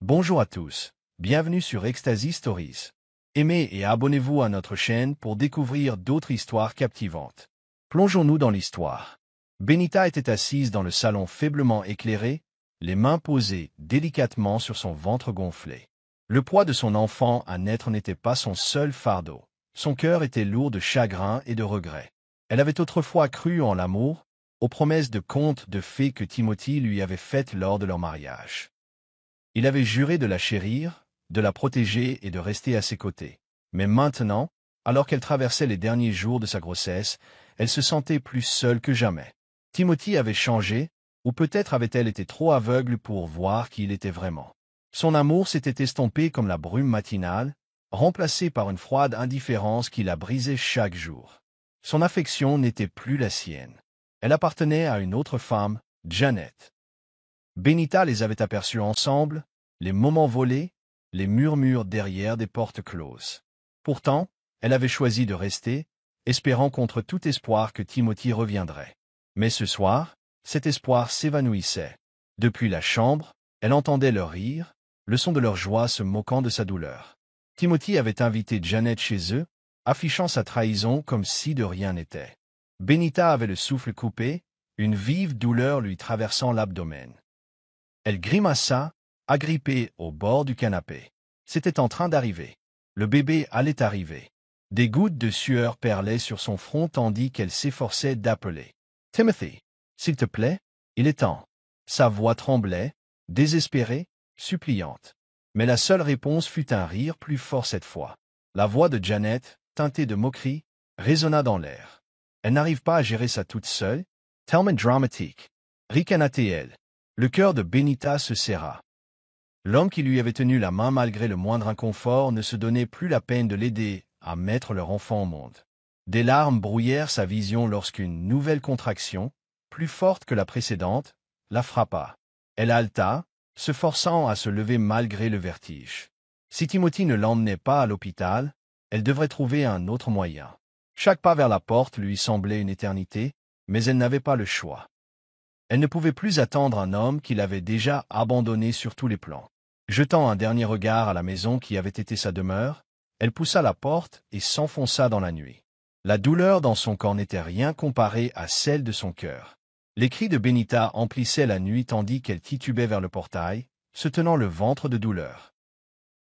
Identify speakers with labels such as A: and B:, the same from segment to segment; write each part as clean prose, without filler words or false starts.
A: Bonjour à tous, bienvenue sur Ecstasy Stories. Aimez et abonnez-vous à notre chaîne pour découvrir d'autres histoires captivantes. Plongeons-nous dans l'histoire. Benita était assise dans le salon faiblement éclairé, les mains posées délicatement sur son ventre gonflé. Le poids de son enfant à naître n'était pas son seul fardeau. Son cœur était lourd de chagrin et de regret. Elle avait autrefois cru en l'amour, aux promesses de contes de fées que Timothy lui avait faites lors de leur mariage. Il avait juré de la chérir, de la protéger et de rester à ses côtés. Mais maintenant, alors qu'elle traversait les derniers jours de sa grossesse, elle se sentait plus seule que jamais. Timothy avait changé, ou peut-être avait-elle été trop aveugle pour voir qui il était vraiment. Son amour s'était estompé comme la brume matinale, remplacé par une froide indifférence qui la brisait chaque jour. Son affection n'était plus la sienne. Elle appartenait à une autre femme, Janet. Benita les avait aperçus ensemble, les moments volés, les murmures derrière des portes closes. Pourtant, elle avait choisi de rester, espérant contre tout espoir que Timothy reviendrait. Mais ce soir, cet espoir s'évanouissait. Depuis la chambre, elle entendait leur rire, le son de leur joie se moquant de sa douleur. Timothy avait invité Janet chez eux, affichant sa trahison comme si de rien n'était. Benita avait le souffle coupé, une vive douleur lui traversant l'abdomen. Elle grimaça, agrippée au bord du canapé. C'était en train d'arriver. Le bébé allait arriver. Des gouttes de sueur perlaient sur son front tandis qu'elle s'efforçait d'appeler. « Timothy, s'il te plaît, il est temps. » Sa voix tremblait, désespérée, suppliante. Mais la seule réponse fut un rire plus fort cette fois. La voix de Janet, teintée de moquerie, résonna dans l'air. « Elle n'arrive pas à gérer ça toute seule. Tellement dramatique. » Ricana-t-elle. Le cœur de Benita se serra. L'homme qui lui avait tenu la main malgré le moindre inconfort ne se donnait plus la peine de l'aider à mettre leur enfant au monde. Des larmes brouillèrent sa vision lorsqu'une nouvelle contraction, plus forte que la précédente, la frappa. Elle haleta, se forçant à se lever malgré le vertige. Si Timothy ne l'emmenait pas à l'hôpital, elle devrait trouver un autre moyen. Chaque pas vers la porte lui semblait une éternité, mais elle n'avait pas le choix. Elle ne pouvait plus attendre un homme qui l'avait déjà abandonnée sur tous les plans. Jetant un dernier regard à la maison qui avait été sa demeure, elle poussa la porte et s'enfonça dans la nuit. La douleur dans son corps n'était rien comparée à celle de son cœur. Les cris de Benita emplissaient la nuit tandis qu'elle titubait vers le portail, se tenant le ventre de douleur.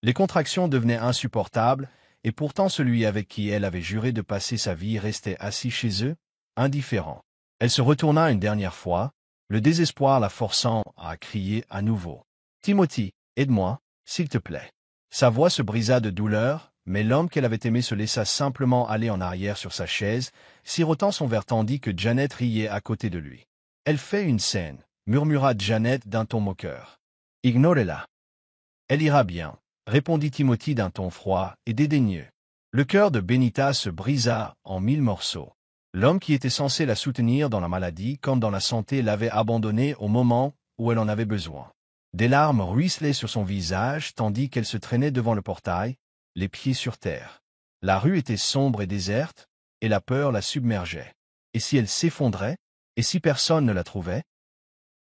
A: Les contractions devenaient insupportables, et pourtant celui avec qui elle avait juré de passer sa vie restait assis chez eux, indifférent. Elle se retourna une dernière fois, le désespoir la forçant à crier à nouveau. « Timothy, aide-moi, s'il te plaît. » Sa voix se brisa de douleur, mais l'homme qu'elle avait aimé se laissa simplement aller en arrière sur sa chaise, sirotant son verre tandis que Janet riait à côté de lui. « Elle fait une scène, » murmura Janet d'un ton moqueur. « Ignorez-la. »« Elle ira bien, » répondit Timothy d'un ton froid et dédaigneux. Le cœur de Benita se brisa en 1000 morceaux. L'homme qui était censé la soutenir dans la maladie comme dans la santé l'avait abandonnée au moment où elle en avait besoin. Des larmes ruisselaient sur son visage tandis qu'elle se traînait devant le portail, les pieds sur terre. La rue était sombre et déserte, et la peur la submergeait. Et si elle s'effondrait, et si personne ne la trouvait?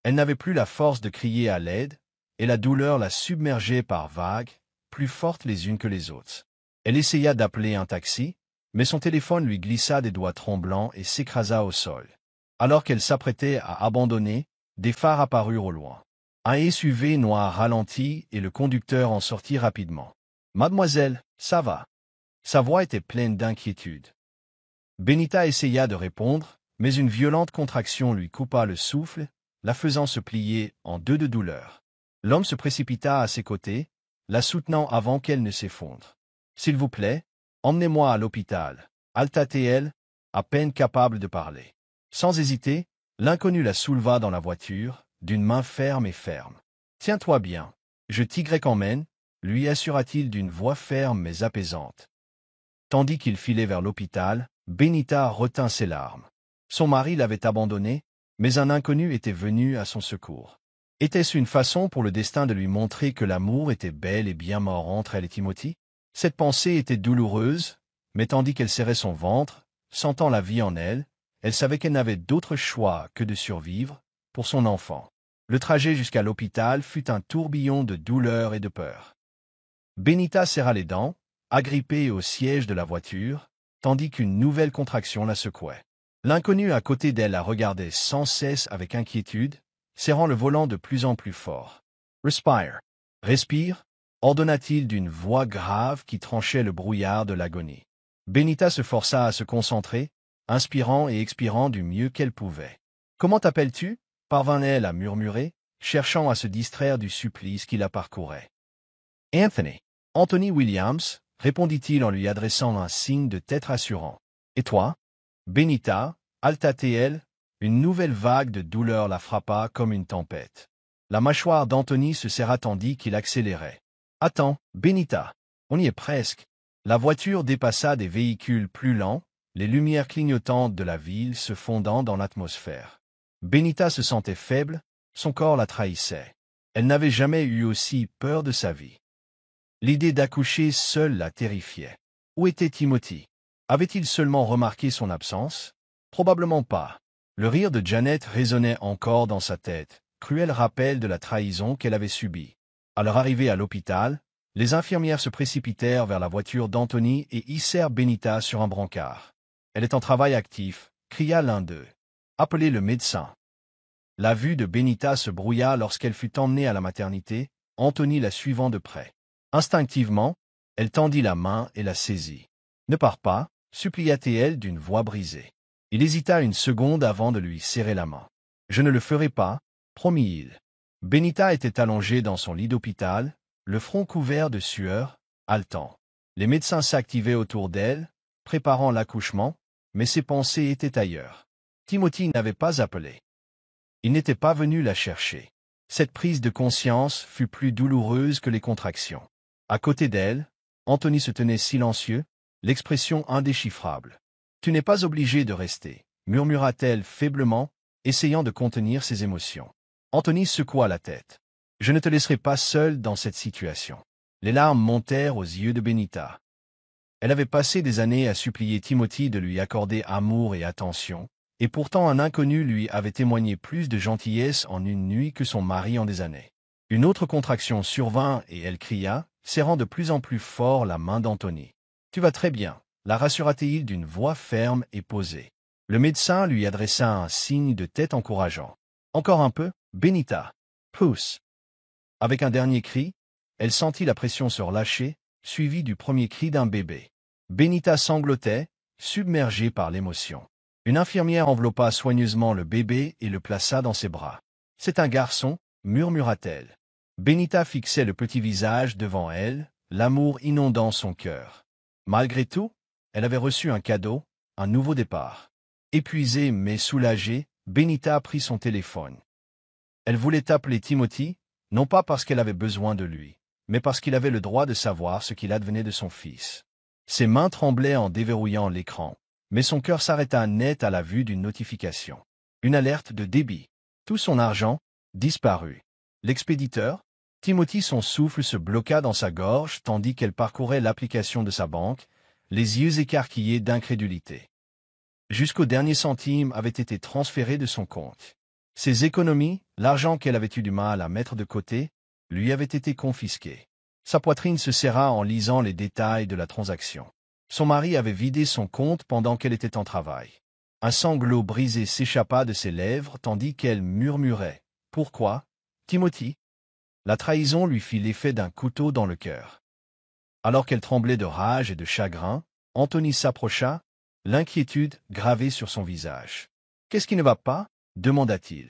A: Elle n'avait plus la force de crier à l'aide, et la douleur la submergeait par vagues, plus fortes les unes que les autres. Elle essaya d'appeler un taxi, mais son téléphone lui glissa des doigts tremblants et s'écrasa au sol. Alors qu'elle s'apprêtait à abandonner, des phares apparurent au loin. Un SUV noir ralentit et le conducteur en sortit rapidement. « Mademoiselle, ça va ?» Sa voix était pleine d'inquiétude. Benita essaya de répondre, mais une violente contraction lui coupa le souffle, la faisant se plier en deux de douleur. L'homme se précipita à ses côtés, la soutenant avant qu'elle ne s'effondre. « S'il vous plaît, emmenez-moi à l'hôpital. » haleta-t-elle, à peine capable de parler. Sans hésiter, l'inconnu la souleva dans la voiture, d'une main ferme et ferme. « Tiens-toi bien, je t'emmène, » lui assura-t-il d'une voix ferme mais apaisante. Tandis qu'il filait vers l'hôpital, Benita retint ses larmes. Son mari l'avait abandonnée, mais un inconnu était venu à son secours. Était-ce une façon pour le destin de lui montrer que l'amour était bel et bien mort entre elle et Timothy? Cette pensée était douloureuse, mais tandis qu'elle serrait son ventre, sentant la vie en elle, elle savait qu'elle n'avait d'autre choix que de survivre, pour son enfant. Le trajet jusqu'à l'hôpital fut un tourbillon de douleur et de peur. Benita serra les dents, agrippée au siège de la voiture, tandis qu'une nouvelle contraction la secouait. L'inconnu à côté d'elle la regardait sans cesse avec inquiétude, serrant le volant de plus en plus fort. « Respire. Respire », ordonna-t-il d'une voix grave qui tranchait le brouillard de l'agonie. Benita se força à se concentrer, inspirant et expirant du mieux qu'elle pouvait. « Comment t'appelles-tu » parvint-elle à murmurer, cherchant à se distraire du supplice qui la parcourait. « Anthony. Anthony Williams, répondit-il en lui adressant un signe de tête rassurant. « Et toi » Benita, halta-t-elle, une nouvelle vague de douleur la frappa comme une tempête. La mâchoire d'Anthony se serra tandis qu'il accélérait. « Attends, Benita, on y est presque. » La voiture dépassa des véhicules plus lents, les lumières clignotantes de la ville se fondant dans l'atmosphère. Benita se sentait faible, son corps la trahissait. Elle n'avait jamais eu aussi peur de sa vie. L'idée d'accoucher seule la terrifiait. Où était Timothy? Avait-il seulement remarqué son absence? Probablement pas. Le rire de Janet résonnait encore dans sa tête, cruel rappel de la trahison qu'elle avait subie. À leur arrivée à l'hôpital, les infirmières se précipitèrent vers la voiture d'Anthony et hissèrent Benita sur un brancard. « Elle est en travail actif », cria l'un d'eux. « Appelez le médecin. » La vue de Benita se brouilla lorsqu'elle fut emmenée à la maternité, Anthony la suivant de près. Instinctivement, elle tendit la main et la saisit. « Ne pars pas » supplia-t-elle d'une voix brisée. Il hésita une seconde avant de lui serrer la main. « Je ne le ferai pas » promit-il. Benita était allongée dans son lit d'hôpital, le front couvert de sueur, haletant. Les médecins s'activaient autour d'elle, préparant l'accouchement, mais ses pensées étaient ailleurs. Timothy n'avait pas appelé. Il n'était pas venu la chercher. Cette prise de conscience fut plus douloureuse que les contractions. À côté d'elle, Anthony se tenait silencieux, l'expression indéchiffrable. « Tu n'es pas obligé de rester » murmura-t-elle faiblement, essayant de contenir ses émotions. Anthony secoua la tête. « Je ne te laisserai pas seule dans cette situation. » Les larmes montèrent aux yeux de Benita. Elle avait passé des années à supplier Timothy de lui accorder amour et attention, et pourtant un inconnu lui avait témoigné plus de gentillesse en une nuit que son mari en des années. Une autre contraction survint et elle cria, serrant de plus en plus fort la main d'Anthony. « Tu vas très bien » la rassura-t-il d'une voix ferme et posée. Le médecin lui adressa un signe de tête encourageant. « Encore un peu, Benita. Pousse !» Avec un dernier cri, elle sentit la pression se relâcher, suivie du premier cri d'un bébé. Benita sanglotait, submergée par l'émotion. Une infirmière enveloppa soigneusement le bébé et le plaça dans ses bras. « C'est un garçon » murmura-t-elle. Benita fixait le petit visage devant elle, l'amour inondant son cœur. Malgré tout, elle avait reçu un cadeau, un nouveau départ. Épuisée mais soulagée, Benita prit son téléphone. Elle voulait appeler Timothy, non pas parce qu'elle avait besoin de lui, mais parce qu'il avait le droit de savoir ce qu'il advenait de son fils. Ses mains tremblaient en déverrouillant l'écran, mais son cœur s'arrêta net à la vue d'une notification. Une alerte de débit. Tout son argent, disparu. L'expéditeur, Timothy, son souffle se bloqua dans sa gorge tandis qu'elle parcourait l'application de sa banque, les yeux écarquillés d'incrédulité. Jusqu'au dernier centime avait été transféré de son compte. Ses économies, l'argent qu'elle avait eu du mal à mettre de côté, lui avaient été confisqués. Sa poitrine se serra en lisant les détails de la transaction. Son mari avait vidé son compte pendant qu'elle était en travail. Un sanglot brisé s'échappa de ses lèvres tandis qu'elle murmurait « Pourquoi, Timothy ?» La trahison lui fit l'effet d'un couteau dans le cœur. Alors qu'elle tremblait de rage et de chagrin, Anthony s'approcha, l'inquiétude gravée sur son visage. « Qu'est-ce qui ne va pas ?» demanda-t-il.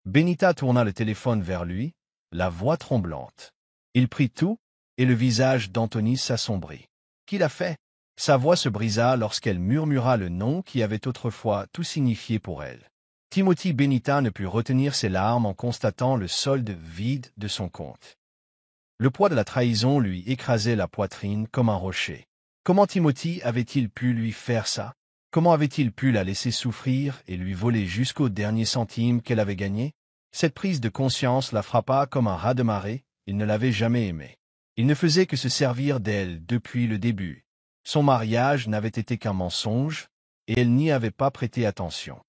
A: Benita tourna le téléphone vers lui, la voix tremblante. Il prit tout, et le visage d'Anthony s'assombrit. « Qui l'a fait ?» Sa voix se brisa lorsqu'elle murmura le nom qui avait autrefois tout signifié pour elle. Timothy. Benita ne put retenir ses larmes en constatant le solde vide de son compte. Le poids de la trahison lui écrasait la poitrine comme un rocher. Comment Timothy avait-il pu lui faire ça? Comment avait-il pu la laisser souffrir et lui voler jusqu'au dernier centime qu'elle avait gagné? Cette prise de conscience la frappa comme un raz-de-marée, il ne l'avait jamais aimée. Il ne faisait que se servir d'elle depuis le début. Son mariage n'avait été qu'un mensonge, et elle n'y avait pas prêté attention.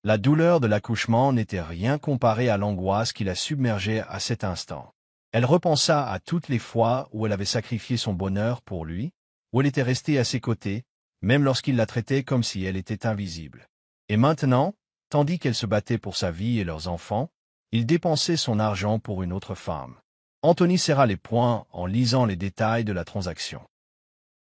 A: La douleur de l'accouchement n'était rien comparée à l'angoisse qui la submergeait à cet instant. Elle repensa à toutes les fois où elle avait sacrifié son bonheur pour lui, où elle était restée à ses côtés, même lorsqu'il la traitait comme si elle était invisible. Et maintenant, tandis qu'elle se battait pour sa vie et leurs enfants, il dépensait son argent pour une autre femme. Anthony serra les poings en lisant les détails de la transaction.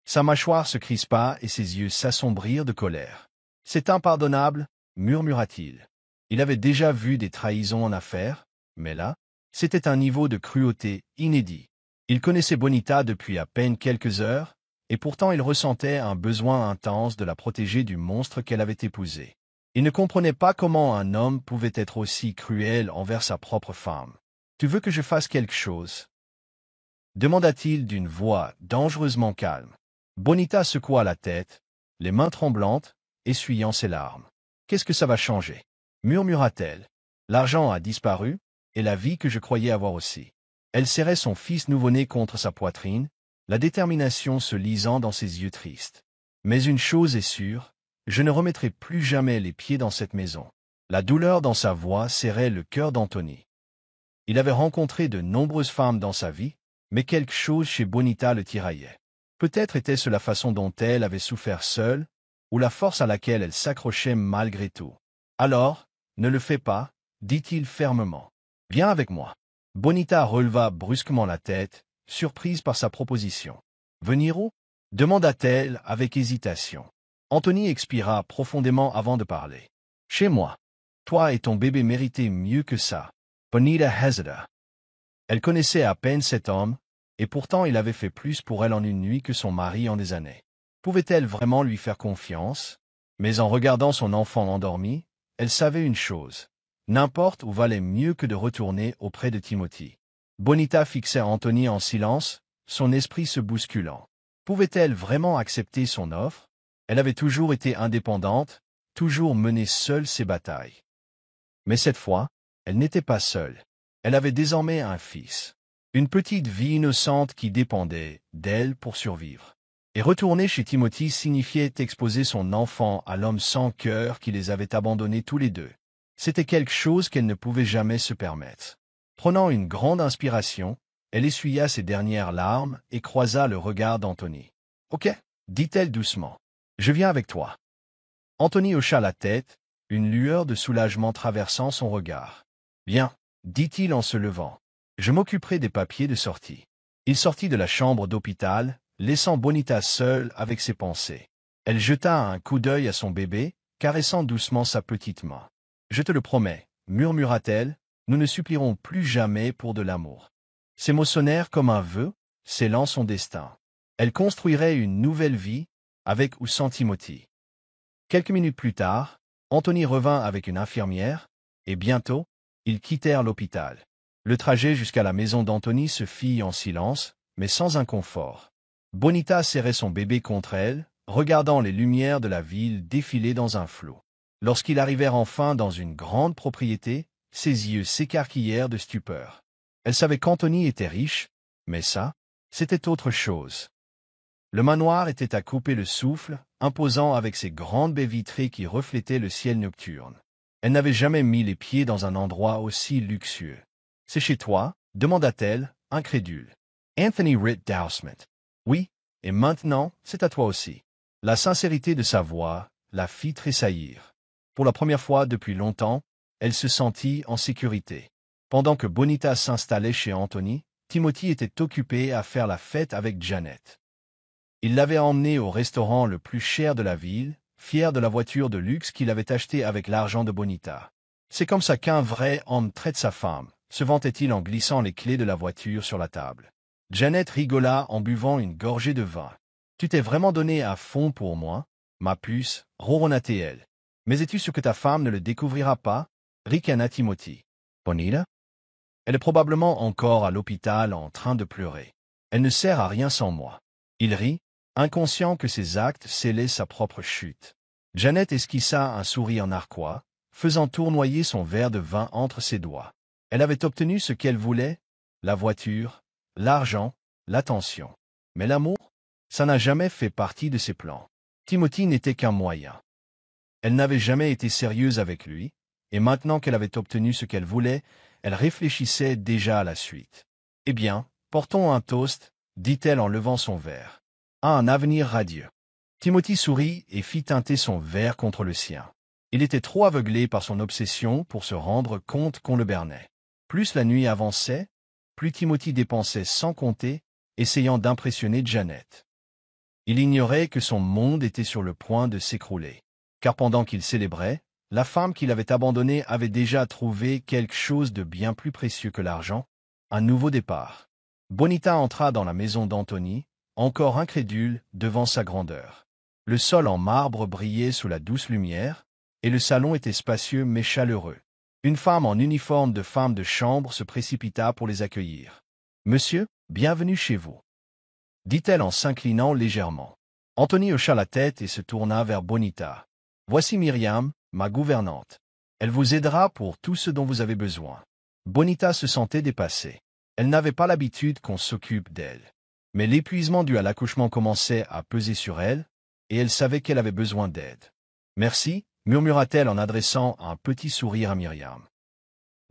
A: Sa mâchoire se crispa et ses yeux s'assombrirent de colère. « C'est impardonnable » murmura-t-il. Il avait déjà vu des trahisons en affaires, mais là, c'était un niveau de cruauté inédit. Il connaissait Bonita depuis à peine quelques heures, et pourtant il ressentait un besoin intense de la protéger du monstre qu'elle avait épousé. Il ne comprenait pas comment un homme pouvait être aussi cruel envers sa propre femme. « Tu veux que je fasse quelque chose ?» demanda-t-il d'une voix dangereusement calme. Bonita secoua la tête, les mains tremblantes, essuyant ses larmes. « Qu'est-ce que ça va changer ?» murmura-t-elle. « L'argent a disparu, et la vie que je croyais avoir aussi. » Elle serrait son fils nouveau-né contre sa poitrine, la détermination se lisant dans ses yeux tristes. « Mais une chose est sûre, je ne remettrai plus jamais les pieds dans cette maison. » La douleur dans sa voix serrait le cœur d'Anthony. Il avait rencontré de nombreuses femmes dans sa vie, mais quelque chose chez Bonita le tiraillait. Peut-être était-ce la façon dont elle avait souffert seule, ou la force à laquelle elle s'accrochait malgré tout. « Alors, ne le fais pas, » dit-il fermement. « Viens avec moi. » Bonita releva brusquement la tête, surprise par sa proposition. « Venir où » demanda-t-elle avec hésitation. Anthony expira profondément avant de parler. « Chez moi. Toi et ton bébé méritaient mieux que ça. » Bonita hésita. Elle connaissait à peine cet homme, et pourtant il avait fait plus pour elle en une nuit que son mari en des années. Pouvait-elle vraiment lui faire confiance? Mais en regardant son enfant endormi, elle savait une chose. N'importe où valait mieux que de retourner auprès de Timothy. Bonita fixait Anthony en silence, son esprit se bousculant. Pouvait-elle vraiment accepter son offre? Elle avait toujours été indépendante, toujours mené seule ses batailles. Mais cette fois, elle n'était pas seule. Elle avait désormais un fils. Une petite vie innocente qui dépendait d'elle pour survivre. Et retourner chez Timothy signifiait exposer son enfant à l'homme sans cœur qui les avait abandonnés tous les deux. C'était quelque chose qu'elle ne pouvait jamais se permettre. Prenant une grande inspiration, elle essuya ses dernières larmes et croisa le regard d'Anthony. « Ok, » dit-elle doucement. « Je viens avec toi. » Anthony hocha la tête, une lueur de soulagement traversant son regard. « Bien, » dit-il en se levant. « Je m'occuperai des papiers de sortie. » Il sortit de la chambre d'hôpital, laissant Bonita seule avec ses pensées. Elle jeta un coup d'œil à son bébé, caressant doucement sa petite main. « Je te le promets, » murmura-t-elle, « nous ne supplierons plus jamais pour de l'amour. » Ces mots sonnèrent comme un vœu, scellant son destin. Elle construirait une nouvelle vie, avec ou sans Timothy. Quelques minutes plus tard, Anthony revint avec une infirmière, et bientôt, ils quittèrent l'hôpital. Le trajet jusqu'à la maison d'Anthony se fit en silence, mais sans inconfort. Bonita serrait son bébé contre elle, regardant les lumières de la ville défiler dans un flot. Lorsqu'ils arrivèrent enfin dans une grande propriété, ses yeux s'écarquillèrent de stupeur. Elle savait qu'Anthony était riche, mais ça, c'était autre chose. Le manoir était à couper le souffle, imposant avec ses grandes baies vitrées qui reflétaient le ciel nocturne. Elle n'avait jamais mis les pieds dans un endroit aussi luxueux. « C'est chez toi ?» demanda-t-elle, incrédule. Anthony Ritt Dousement. « Oui, et maintenant, c'est à toi aussi. » La sincérité de sa voix la fit tressaillir. Pour la première fois depuis longtemps, elle se sentit en sécurité. Pendant que Bonita s'installait chez Anthony, Timothy était occupé à faire la fête avec Janet. Il l'avait emmenée au restaurant le plus cher de la ville, fier de la voiture de luxe qu'il avait achetée avec l'argent de Bonita. « C'est comme ça qu'un vrai homme traite sa femme », se vantait-il en glissant les clés de la voiture sur la table. Janet rigola en buvant une gorgée de vin. « Tu t'es vraiment donné à fond pour moi, ma puce, ronronna-t-elle. Mais es-tu sûr que ta femme ne le découvrira pas » ricana Timothy. « Bonita ? Elle est probablement encore à l'hôpital en train de pleurer. Elle ne sert à rien sans moi. » Il rit, inconscient que ses actes scellaient sa propre chute. Janet esquissa un sourire narquois, faisant tournoyer son verre de vin entre ses doigts. Elle avait obtenu ce qu'elle voulait, la voiture, l'argent, l'attention. Mais l'amour, ça n'a jamais fait partie de ses plans. Timothy n'était qu'un moyen. Elle n'avait jamais été sérieuse avec lui, et maintenant qu'elle avait obtenu ce qu'elle voulait, elle réfléchissait déjà à la suite. « Eh bien, portons un toast, dit-elle en levant son verre. À un avenir radieux. » Timothy sourit et fit teinter son verre contre le sien. Il était trop aveuglé par son obsession pour se rendre compte qu'on le bernait. Plus la nuit avançait, plus Timothy dépensait sans compter, essayant d'impressionner Janet. Il ignorait que son monde était sur le point de s'écrouler. Car pendant qu'il célébrait, la femme qu'il avait abandonnée avait déjà trouvé quelque chose de bien plus précieux que l'argent, un nouveau départ. Bonita entra dans la maison d'Anthony, encore incrédule devant sa grandeur. Le sol en marbre brillait sous la douce lumière, et le salon était spacieux mais chaleureux. Une femme en uniforme de femme de chambre se précipita pour les accueillir. « Monsieur, bienvenue chez vous. » dit-elle en s'inclinant légèrement. Anthony hocha la tête et se tourna vers Bonita. « Voici Myriam, ma gouvernante. Elle vous aidera pour tout ce dont vous avez besoin. » Bonita se sentait dépassée. Elle n'avait pas l'habitude qu'on s'occupe d'elle. Mais l'épuisement dû à l'accouchement commençait à peser sur elle, et elle savait qu'elle avait besoin d'aide. « Merci, » murmura-t-elle en adressant un petit sourire à Myriam.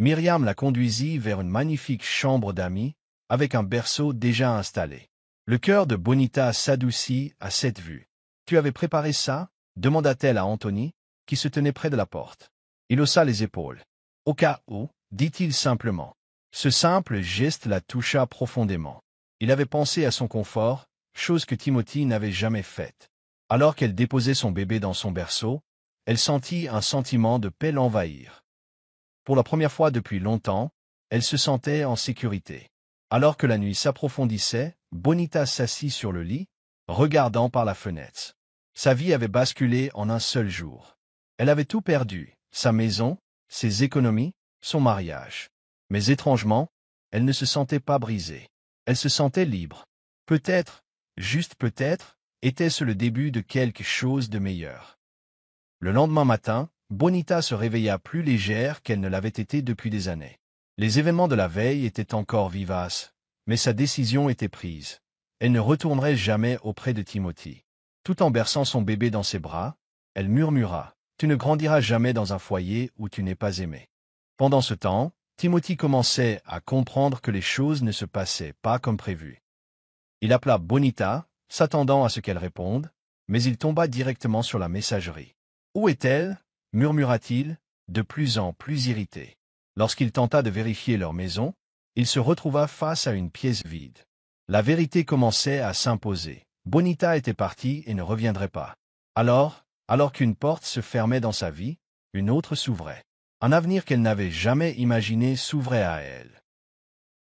A: Myriam la conduisit vers une magnifique chambre d'amis, avec un berceau déjà installé. Le cœur de Bonita s'adoucit à cette vue. « Tu avais préparé ça ?» demanda-t-elle à Anthony, qui se tenait près de la porte. Il haussa les épaules. « Au cas où, » dit-il simplement. Ce simple geste la toucha profondément. Il avait pensé à son confort, chose que Timothy n'avait jamais faite. Alors qu'elle déposait son bébé dans son berceau, elle sentit un sentiment de paix l'envahir. Pour la première fois depuis longtemps, elle se sentait en sécurité. Alors que la nuit s'approfondissait, Bonita s'assit sur le lit, regardant par la fenêtre. Sa vie avait basculé en un seul jour. Elle avait tout perdu, sa maison, ses économies, son mariage. Mais étrangement, elle ne se sentait pas brisée. Elle se sentait libre. Peut-être, juste peut-être, était-ce le début de quelque chose de meilleur. Le lendemain matin, Bonita se réveilla plus légère qu'elle ne l'avait été depuis des années. Les événements de la veille étaient encore vivaces, mais sa décision était prise. Elle ne retournerait jamais auprès de Timothy. Tout en berçant son bébé dans ses bras, elle murmura « Tu ne grandiras jamais dans un foyer où tu n'es pas aimé. » Pendant ce temps, Timothy commençait à comprendre que les choses ne se passaient pas comme prévu. Il appela Bonita, s'attendant à ce qu'elle réponde, mais il tomba directement sur la messagerie. « Où est-elle » murmura-t-il, de plus en plus irrité. Lorsqu'il tenta de vérifier leur maison, il se retrouva face à une pièce vide. La vérité commençait à s'imposer. Bonita était partie et ne reviendrait pas. Alors qu'une porte se fermait dans sa vie, une autre s'ouvrait. Un avenir qu'elle n'avait jamais imaginé s'ouvrait à elle.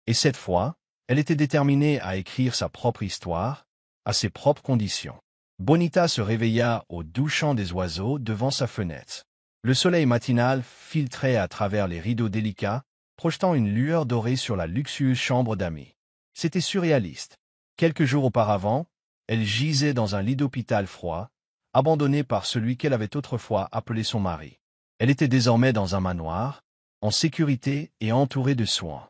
A: Et cette fois, elle était déterminée à écrire sa propre histoire, à ses propres conditions. Bonita se réveilla au doux chant des oiseaux devant sa fenêtre. Le soleil matinal filtrait à travers les rideaux délicats, projetant une lueur dorée sur la luxueuse chambre d'amis. C'était surréaliste. Quelques jours auparavant, elle gisait dans un lit d'hôpital froid, abandonnée par celui qu'elle avait autrefois appelé son mari. Elle était désormais dans un manoir, en sécurité et entourée de soins.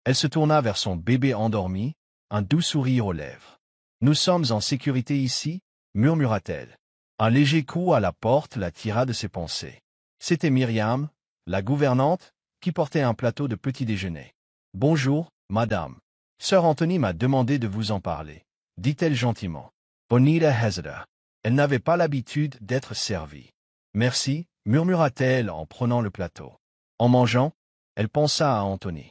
A: Elle se tourna vers son bébé endormi, un doux sourire aux lèvres. « Nous sommes en sécurité ici » murmura-t-elle. Un léger coup à la porte la tira de ses pensées. C'était Myriam, la gouvernante, qui portait un plateau de petit-déjeuner. « Bonjour, madame. Sœur Anthony m'a demandé de vous en parler, » dit-elle gentiment. Bonita hésita. Elle n'avait pas l'habitude d'être servie. « Merci, » murmura-t-elle en prenant le plateau. En mangeant, elle pensa à Anthony.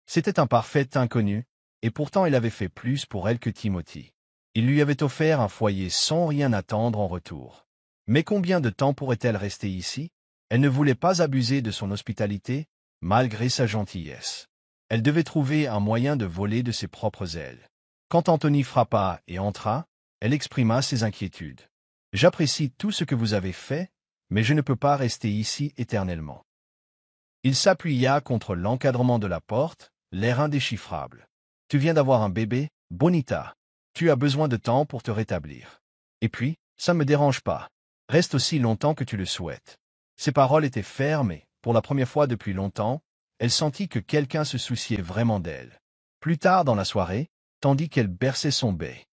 A: C'était un parfait inconnu, et pourtant il avait fait plus pour elle que Timothy. Il lui avait offert un foyer sans rien attendre en retour. Mais combien de temps pourrait-elle rester ici? Elle ne voulait pas abuser de son hospitalité, malgré sa gentillesse. Elle devait trouver un moyen de voler de ses propres ailes. Quand Anthony frappa et entra, elle exprima ses inquiétudes. « J'apprécie tout ce que vous avez fait, mais je ne peux pas rester ici éternellement. » Il s'appuya contre l'encadrement de la porte, l'air indéchiffrable. « Tu viens d'avoir un bébé, Bonita. Tu as besoin de temps pour te rétablir. Et puis, ça ne me dérange pas. Reste aussi longtemps que tu le souhaites. » Ses paroles étaient fermes et, pour la première fois depuis longtemps, elle sentit que quelqu'un se souciait vraiment d'elle. Plus tard dans la soirée, tandis qu'elle berçait son bébé,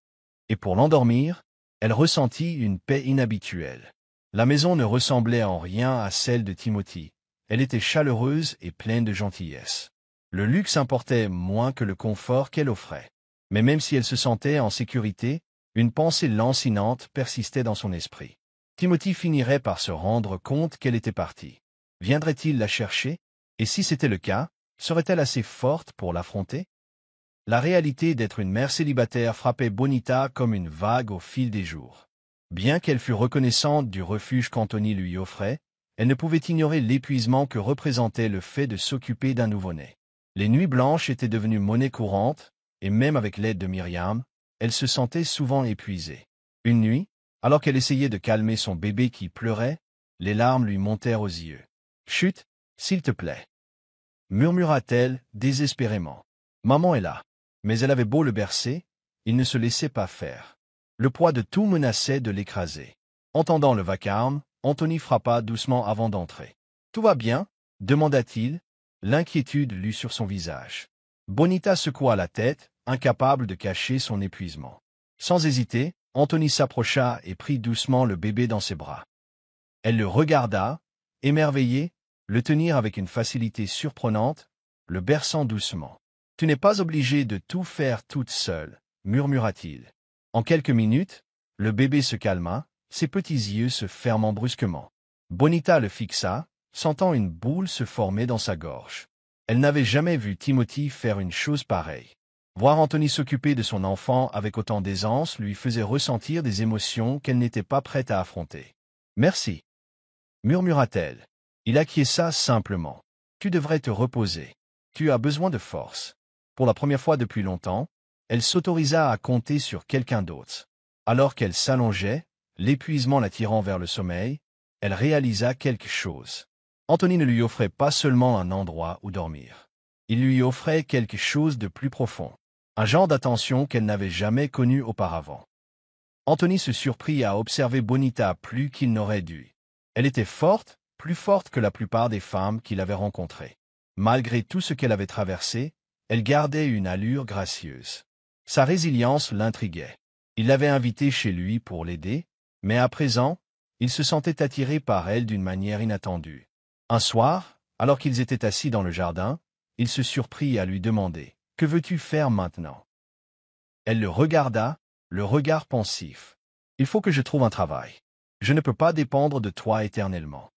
A: et pour l'endormir, elle ressentit une paix inhabituelle. La maison ne ressemblait en rien à celle de Timothy. Elle était chaleureuse et pleine de gentillesse. Le luxe importait moins que le confort qu'elle offrait. Mais même si elle se sentait en sécurité, une pensée lancinante persistait dans son esprit. Timothy finirait par se rendre compte qu'elle était partie. Viendrait-il la chercher? Et si c'était le cas, serait-elle assez forte pour l'affronter? La réalité d'être une mère célibataire frappait Bonita comme une vague au fil des jours. Bien qu'elle fût reconnaissante du refuge qu'Anthony lui offrait, elle ne pouvait ignorer l'épuisement que représentait le fait de s'occuper d'un nouveau-né. Les nuits blanches étaient devenues monnaie courante, et même avec l'aide de Myriam, elle se sentait souvent épuisée. Une nuit, alors qu'elle essayait de calmer son bébé qui pleurait, les larmes lui montèrent aux yeux. « Chut, s'il te plaît » murmura-t-elle désespérément. Maman est là. Mais elle avait beau le bercer, il ne se laissait pas faire. Le poids de tout menaçait de l'écraser. Entendant le vacarme, Anthony frappa doucement avant d'entrer. « Tout va bien ?» demanda-t-il. L'inquiétude lut sur son visage. Bonita secoua la tête, incapable de cacher son épuisement. Sans hésiter, Anthony s'approcha et prit doucement le bébé dans ses bras. Elle le regarda, émerveillée, le tenir avec une facilité surprenante, le berçant doucement. « Tu n'es pas obligée de tout faire toute seule, » murmura-t-il. En quelques minutes, le bébé se calma, ses petits yeux se fermant brusquement. Bonita le fixa, sentant une boule se former dans sa gorge. Elle n'avait jamais vu Timothy faire une chose pareille. Voir Anthony s'occuper de son enfant avec autant d'aisance lui faisait ressentir des émotions qu'elle n'était pas prête à affronter. « Merci, » murmura-t-elle. Il acquiesça simplement. « Tu devrais te reposer. Tu as besoin de force. » Pour la première fois depuis longtemps, elle s'autorisa à compter sur quelqu'un d'autre. Alors qu'elle s'allongeait, l'épuisement l'attirant vers le sommeil, elle réalisa quelque chose. Anthony ne lui offrait pas seulement un endroit où dormir. Il lui offrait quelque chose de plus profond, un genre d'attention qu'elle n'avait jamais connu auparavant. Anthony se surprit à observer Bonita plus qu'il n'aurait dû. Elle était forte, plus forte que la plupart des femmes qu'il avait rencontrées. Malgré tout ce qu'elle avait traversé, elle gardait une allure gracieuse. Sa résilience l'intriguait. Il l'avait invitée chez lui pour l'aider, mais à présent, il se sentait attiré par elle d'une manière inattendue. Un soir, alors qu'ils étaient assis dans le jardin, il se surprit à lui demander « Que veux-tu faire maintenant ?» Elle le regarda, le regard pensif. « Il faut que je trouve un travail. Je ne peux pas dépendre de toi éternellement. »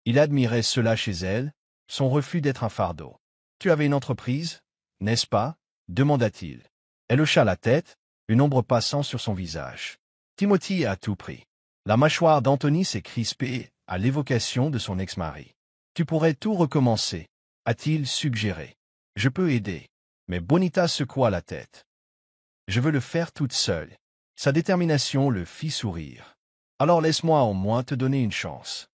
A: Il admirait cela chez elle, son refus d'être un fardeau. « Tu avais une entreprise, n'est-ce pas ?» demanda-t-il. Elle hocha la tête, une ombre passant sur son visage. Timothy a tout pris. La mâchoire d'Anthony s'est crispée à l'évocation de son ex-mari. « Tu pourrais tout recommencer, » a-t-il suggéré. « Je peux aider. » Mais Bonita secoua la tête. « Je veux le faire toute seule. » Sa détermination le fit sourire. « Alors laisse-moi au moins te donner une chance. »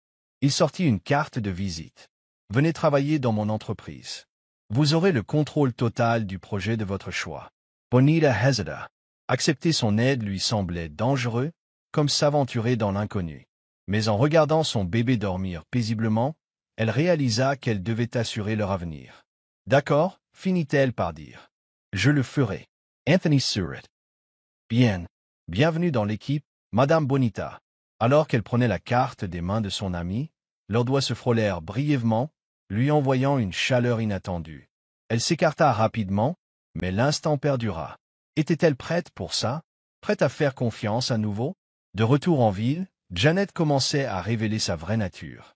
A: Il sortit une carte de visite. « Venez travailler dans mon entreprise. Vous aurez le contrôle total du projet de votre choix. » Bonita hésita. Accepter son aide lui semblait dangereux, comme s'aventurer dans l'inconnu. Mais en regardant son bébé dormir paisiblement, elle réalisa qu'elle devait assurer leur avenir. « D'accord, finit-elle par dire. « Je le ferai. » Anthony sourit. « Bien. Bienvenue dans l'équipe, Madame Bonita. » Alors qu'elle prenait la carte des mains de son amie, leurs doigts se frôlèrent brièvement, lui envoyant une chaleur inattendue. Elle s'écarta rapidement, mais l'instant perdura. Était-elle prête pour ça? Prête à faire confiance à nouveau? De retour en ville, Janet commençait à révéler sa vraie nature.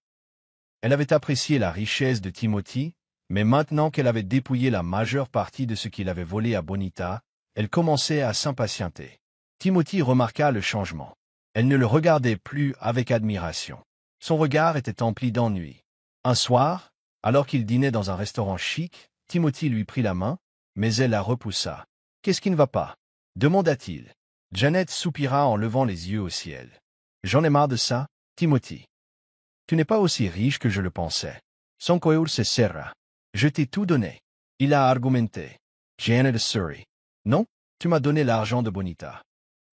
A: Elle avait apprécié la richesse de Timothy, mais maintenant qu'elle avait dépouillé la majeure partie de ce qu'il avait volé à Bonita, elle commençait à s'impatienter. Timothy remarqua le changement. Elle ne le regardait plus avec admiration. Son regard était empli d'ennui. Un soir, alors qu'il dînait dans un restaurant chic, Timothy lui prit la main, mais elle la repoussa. « Qu'est-ce qui ne va pas ?» demanda-t-il. Janet soupira en levant les yeux au ciel. « J'en ai marre de ça, Timothy. Tu n'es pas aussi riche que je le pensais. » Son cœur se serra. « Je t'ai tout donné. » Il a argumenté. Janet sourit. « Non, tu m'as donné l'argent de Bonita.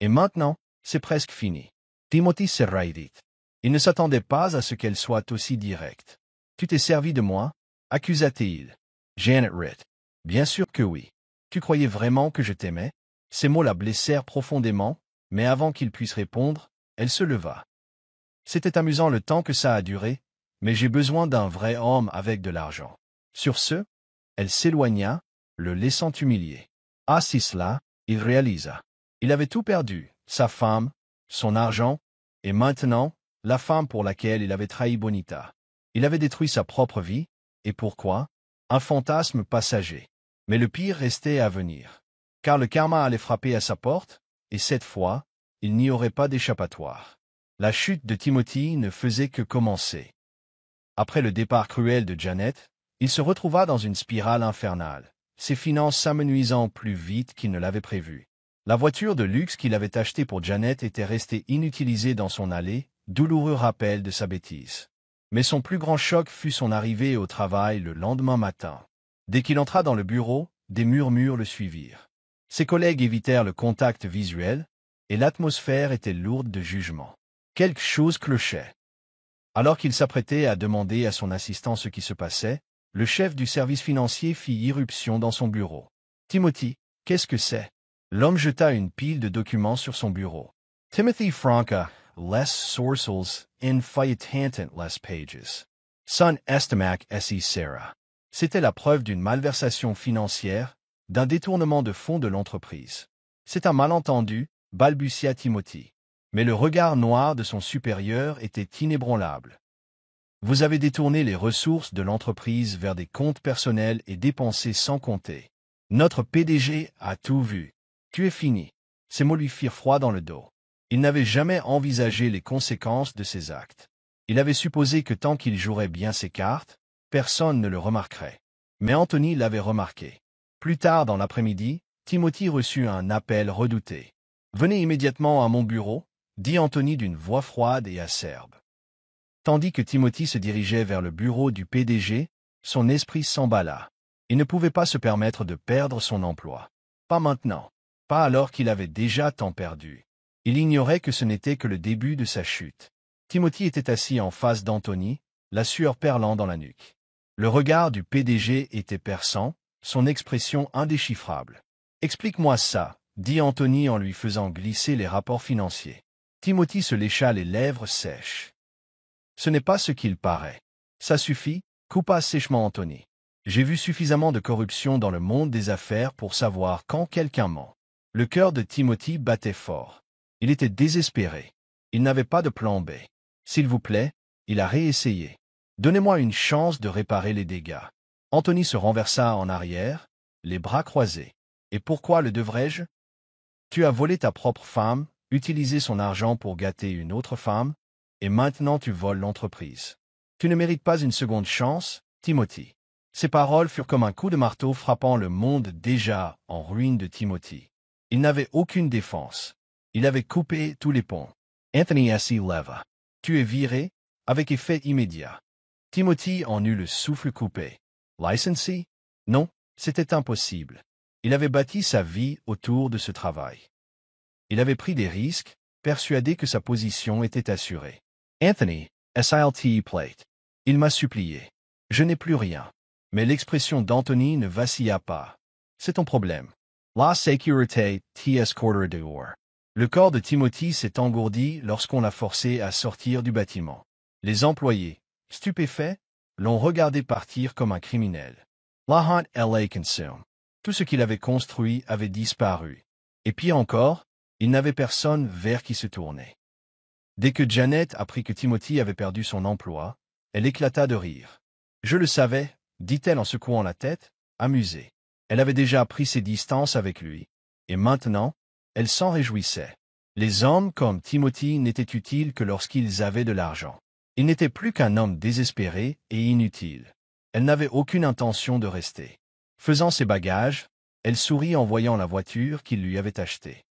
A: Et maintenant, c'est presque fini. » Timothy serra vite. Il ne s'attendait pas à ce qu'elle soit aussi directe. « Tu t'es servi de moi ?» accusa-t-il. Janet rit. « Bien sûr que oui. Tu croyais vraiment que je t'aimais ?» Ces mots la blessèrent profondément, mais avant qu'il puisse répondre, elle se leva. C'était amusant le temps que ça a duré, mais j'ai besoin d'un vrai homme avec de l'argent. Sur ce, elle s'éloigna, le laissant humilié. Assis là, il réalisa. Il avait tout perdu, sa femme, son argent, et maintenant, la femme pour laquelle il avait trahi Bonita. Il avait détruit sa propre vie, et pourquoi? Un fantasme passager. Mais le pire restait à venir. Car le karma allait frapper à sa porte, et cette fois, il n'y aurait pas d'échappatoire. La chute de Timothy ne faisait que commencer. Après le départ cruel de Janet, il se retrouva dans une spirale infernale, ses finances s'amenuisant plus vite qu'il ne l'avait prévu. La voiture de luxe qu'il avait achetée pour Janet était restée inutilisée dans son allée, douloureux rappel de sa bêtise. Mais son plus grand choc fut son arrivée au travail le lendemain matin. Dès qu'il entra dans le bureau, des murmures le suivirent. Ses collègues évitèrent le contact visuel, et l'atmosphère était lourde de jugement. Quelque chose clochait. Alors qu'il s'apprêtait à demander à son assistant ce qui se passait, le chef du service financier fit irruption dans son bureau. « Timothy, qu'est-ce que c'est ?» L'homme jeta une pile de documents sur son bureau. « Timothy Franca, less sourcels, in fiatantant less pages. Son estimac si Sarah. » C'était la preuve d'une malversation financière, d'un détournement de fonds de l'entreprise. « C'est un malentendu, » balbutia Timothy. Mais le regard noir de son supérieur était inébranlable. « Vous avez détourné les ressources de l'entreprise vers des comptes personnels et dépensé sans compter. Notre PDG a tout vu. Tu es fini. » Ces mots lui firent froid dans le dos. Il n'avait jamais envisagé les conséquences de ses actes. Il avait supposé que tant qu'il jouerait bien ses cartes, personne ne le remarquerait. Mais Anthony l'avait remarqué. Plus tard dans l'après-midi, Timothy reçut un appel redouté. « Venez immédiatement à mon bureau », dit Anthony d'une voix froide et acerbe. Tandis que Timothy se dirigeait vers le bureau du PDG, son esprit s'emballa. Il ne pouvait pas se permettre de perdre son emploi. Pas maintenant. Pas alors qu'il avait déjà tant perdu. Il ignorait que ce n'était que le début de sa chute. Timothy était assis en face d'Anthony, la sueur perlant dans la nuque. Le regard du PDG était perçant, son expression indéchiffrable. « Explique-moi ça », dit Anthony en lui faisant glisser les rapports financiers. Timothy se lécha les lèvres sèches. « Ce n'est pas ce qu'il paraît. »« Ça suffit », coupa sèchement Anthony. « J'ai vu suffisamment de corruption dans le monde des affaires pour savoir quand quelqu'un ment. » Le cœur de Timothy battait fort. Il était désespéré. Il n'avait pas de plan B. « S'il vous plaît, » il a réessayé. « Donnez-moi une chance de réparer les dégâts. » Anthony se renversa en arrière, les bras croisés. « Et pourquoi le devrais-je? Tu as volé ta propre femme, utilisé son argent pour gâter une autre femme, et maintenant tu voles l'entreprise. Tu ne mérites pas une seconde chance, Timothy. » Ces paroles furent comme un coup de marteau frappant le monde déjà en ruine de Timothy. Il n'avait aucune défense. Il avait coupé tous les ponts. Anthony S. leva. « Tu es viré » avec effet immédiat. Timothy en eut le souffle coupé. Licensee? Non, c'était impossible. Il avait bâti sa vie autour de ce travail. Il avait pris des risques, persuadé que sa position était assurée. Anthony, SILT plate. Il m'a supplié. Je n'ai plus rien. Mais l'expression d'Anthony ne vacilla pas. C'est ton problème. La sécurité t'es quarter dehors. Le corps de Timothy s'est engourdi lorsqu'on l'a forcé à sortir du bâtiment. Les employés, stupéfaits, l'ont regardé partir comme un criminel. La honte l'a consume. Tout ce qu'il avait construit avait disparu. Et pire encore, il n'avait personne vers qui se tourner. Dès que Janet apprit que Timothy avait perdu son emploi, elle éclata de rire. « Je le savais », dit-elle en secouant la tête, amusée. Elle avait déjà pris ses distances avec lui, et maintenant, elle s'en réjouissait. Les hommes comme Timothy n'étaient utiles que lorsqu'ils avaient de l'argent. Il n'était plus qu'un homme désespéré et inutile. Elle n'avait aucune intention de rester. Faisant ses bagages, elle sourit en voyant la voiture qu'il lui avait achetée.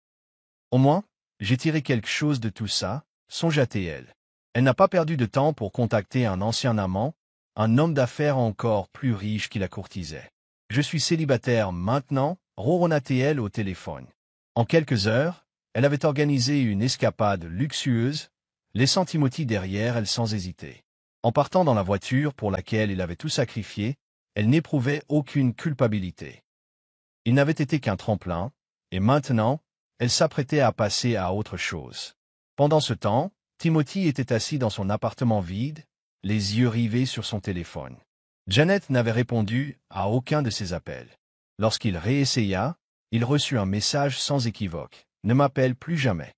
A: « Au moins, j'ai tiré quelque chose de tout ça », songea-t-elle. Elle n'a pas perdu de temps pour contacter un ancien amant, un homme d'affaires encore plus riche qui la courtisait. « Je suis célibataire maintenant », ronronna-t-elle au téléphone. En quelques heures, elle avait organisé une escapade luxueuse, laissant Timothy derrière elle sans hésiter. En partant dans la voiture pour laquelle il avait tout sacrifié, elle n'éprouvait aucune culpabilité. Il n'avait été qu'un tremplin, et maintenant, elle s'apprêtait à passer à autre chose. Pendant ce temps, Timothy était assis dans son appartement vide, les yeux rivés sur son téléphone. Janet n'avait répondu à aucun de ses appels. Lorsqu'il réessaya, il reçut un message sans équivoque. « Ne m'appelle plus jamais ».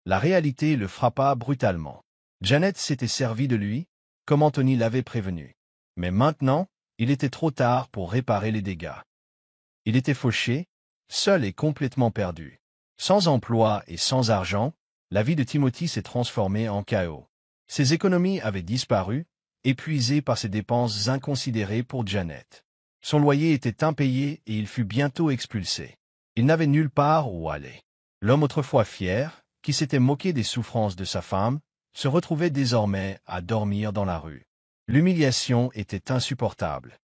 A: La réalité le frappa brutalement. Janet s'était servie de lui, comme Anthony l'avait prévenu. Mais maintenant, il était trop tard pour réparer les dégâts. Il était fauché, seul et complètement perdu. Sans emploi et sans argent, la vie de Timothy s'est transformée en chaos. Ses économies avaient disparu, épuisées par ses dépenses inconsidérées pour Janet. Son loyer était impayé et il fut bientôt expulsé. Il n'avait nulle part où aller. L'homme autrefois fier, qui s'était moqué des souffrances de sa femme, se retrouvait désormais à dormir dans la rue. L'humiliation était insupportable.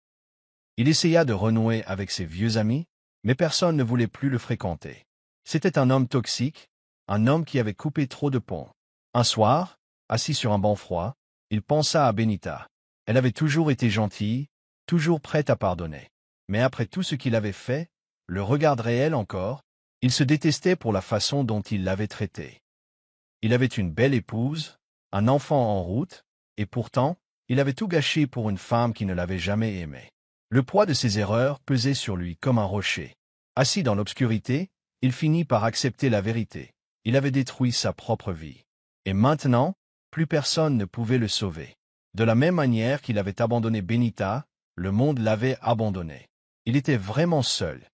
A: Il essaya de renouer avec ses vieux amis, mais personne ne voulait plus le fréquenter. C'était un homme toxique, un homme qui avait coupé trop de ponts. Un soir, assis sur un banc froid, il pensa à Benita. Elle avait toujours été gentille, toujours prête à pardonner. Mais après tout ce qu'il avait fait, le regarderait-elle encore? Il se détestait pour la façon dont il l'avait traitée. Il avait une belle épouse, un enfant en route, et pourtant, il avait tout gâché pour une femme qui ne l'avait jamais aimé. Le poids de ses erreurs pesait sur lui comme un rocher. Assis dans l'obscurité, il finit par accepter la vérité. Il avait détruit sa propre vie. Et maintenant, plus personne ne pouvait le sauver. De la même manière qu'il avait abandonné Benita, le monde l'avait abandonné. Il était vraiment seul.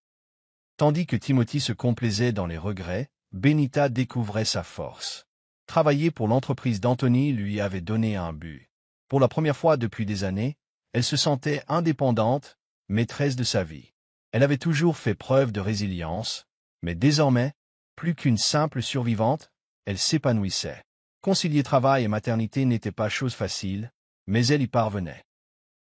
A: Tandis que Timothy se complaisait dans les regrets, Benita découvrait sa force. Travailler pour l'entreprise d'Anthony lui avait donné un but. Pour la première fois depuis des années, elle se sentait indépendante, maîtresse de sa vie. Elle avait toujours fait preuve de résilience, mais désormais, plus qu'une simple survivante, elle s'épanouissait. Concilier travail et maternité n'était pas chose facile, mais elle y parvenait.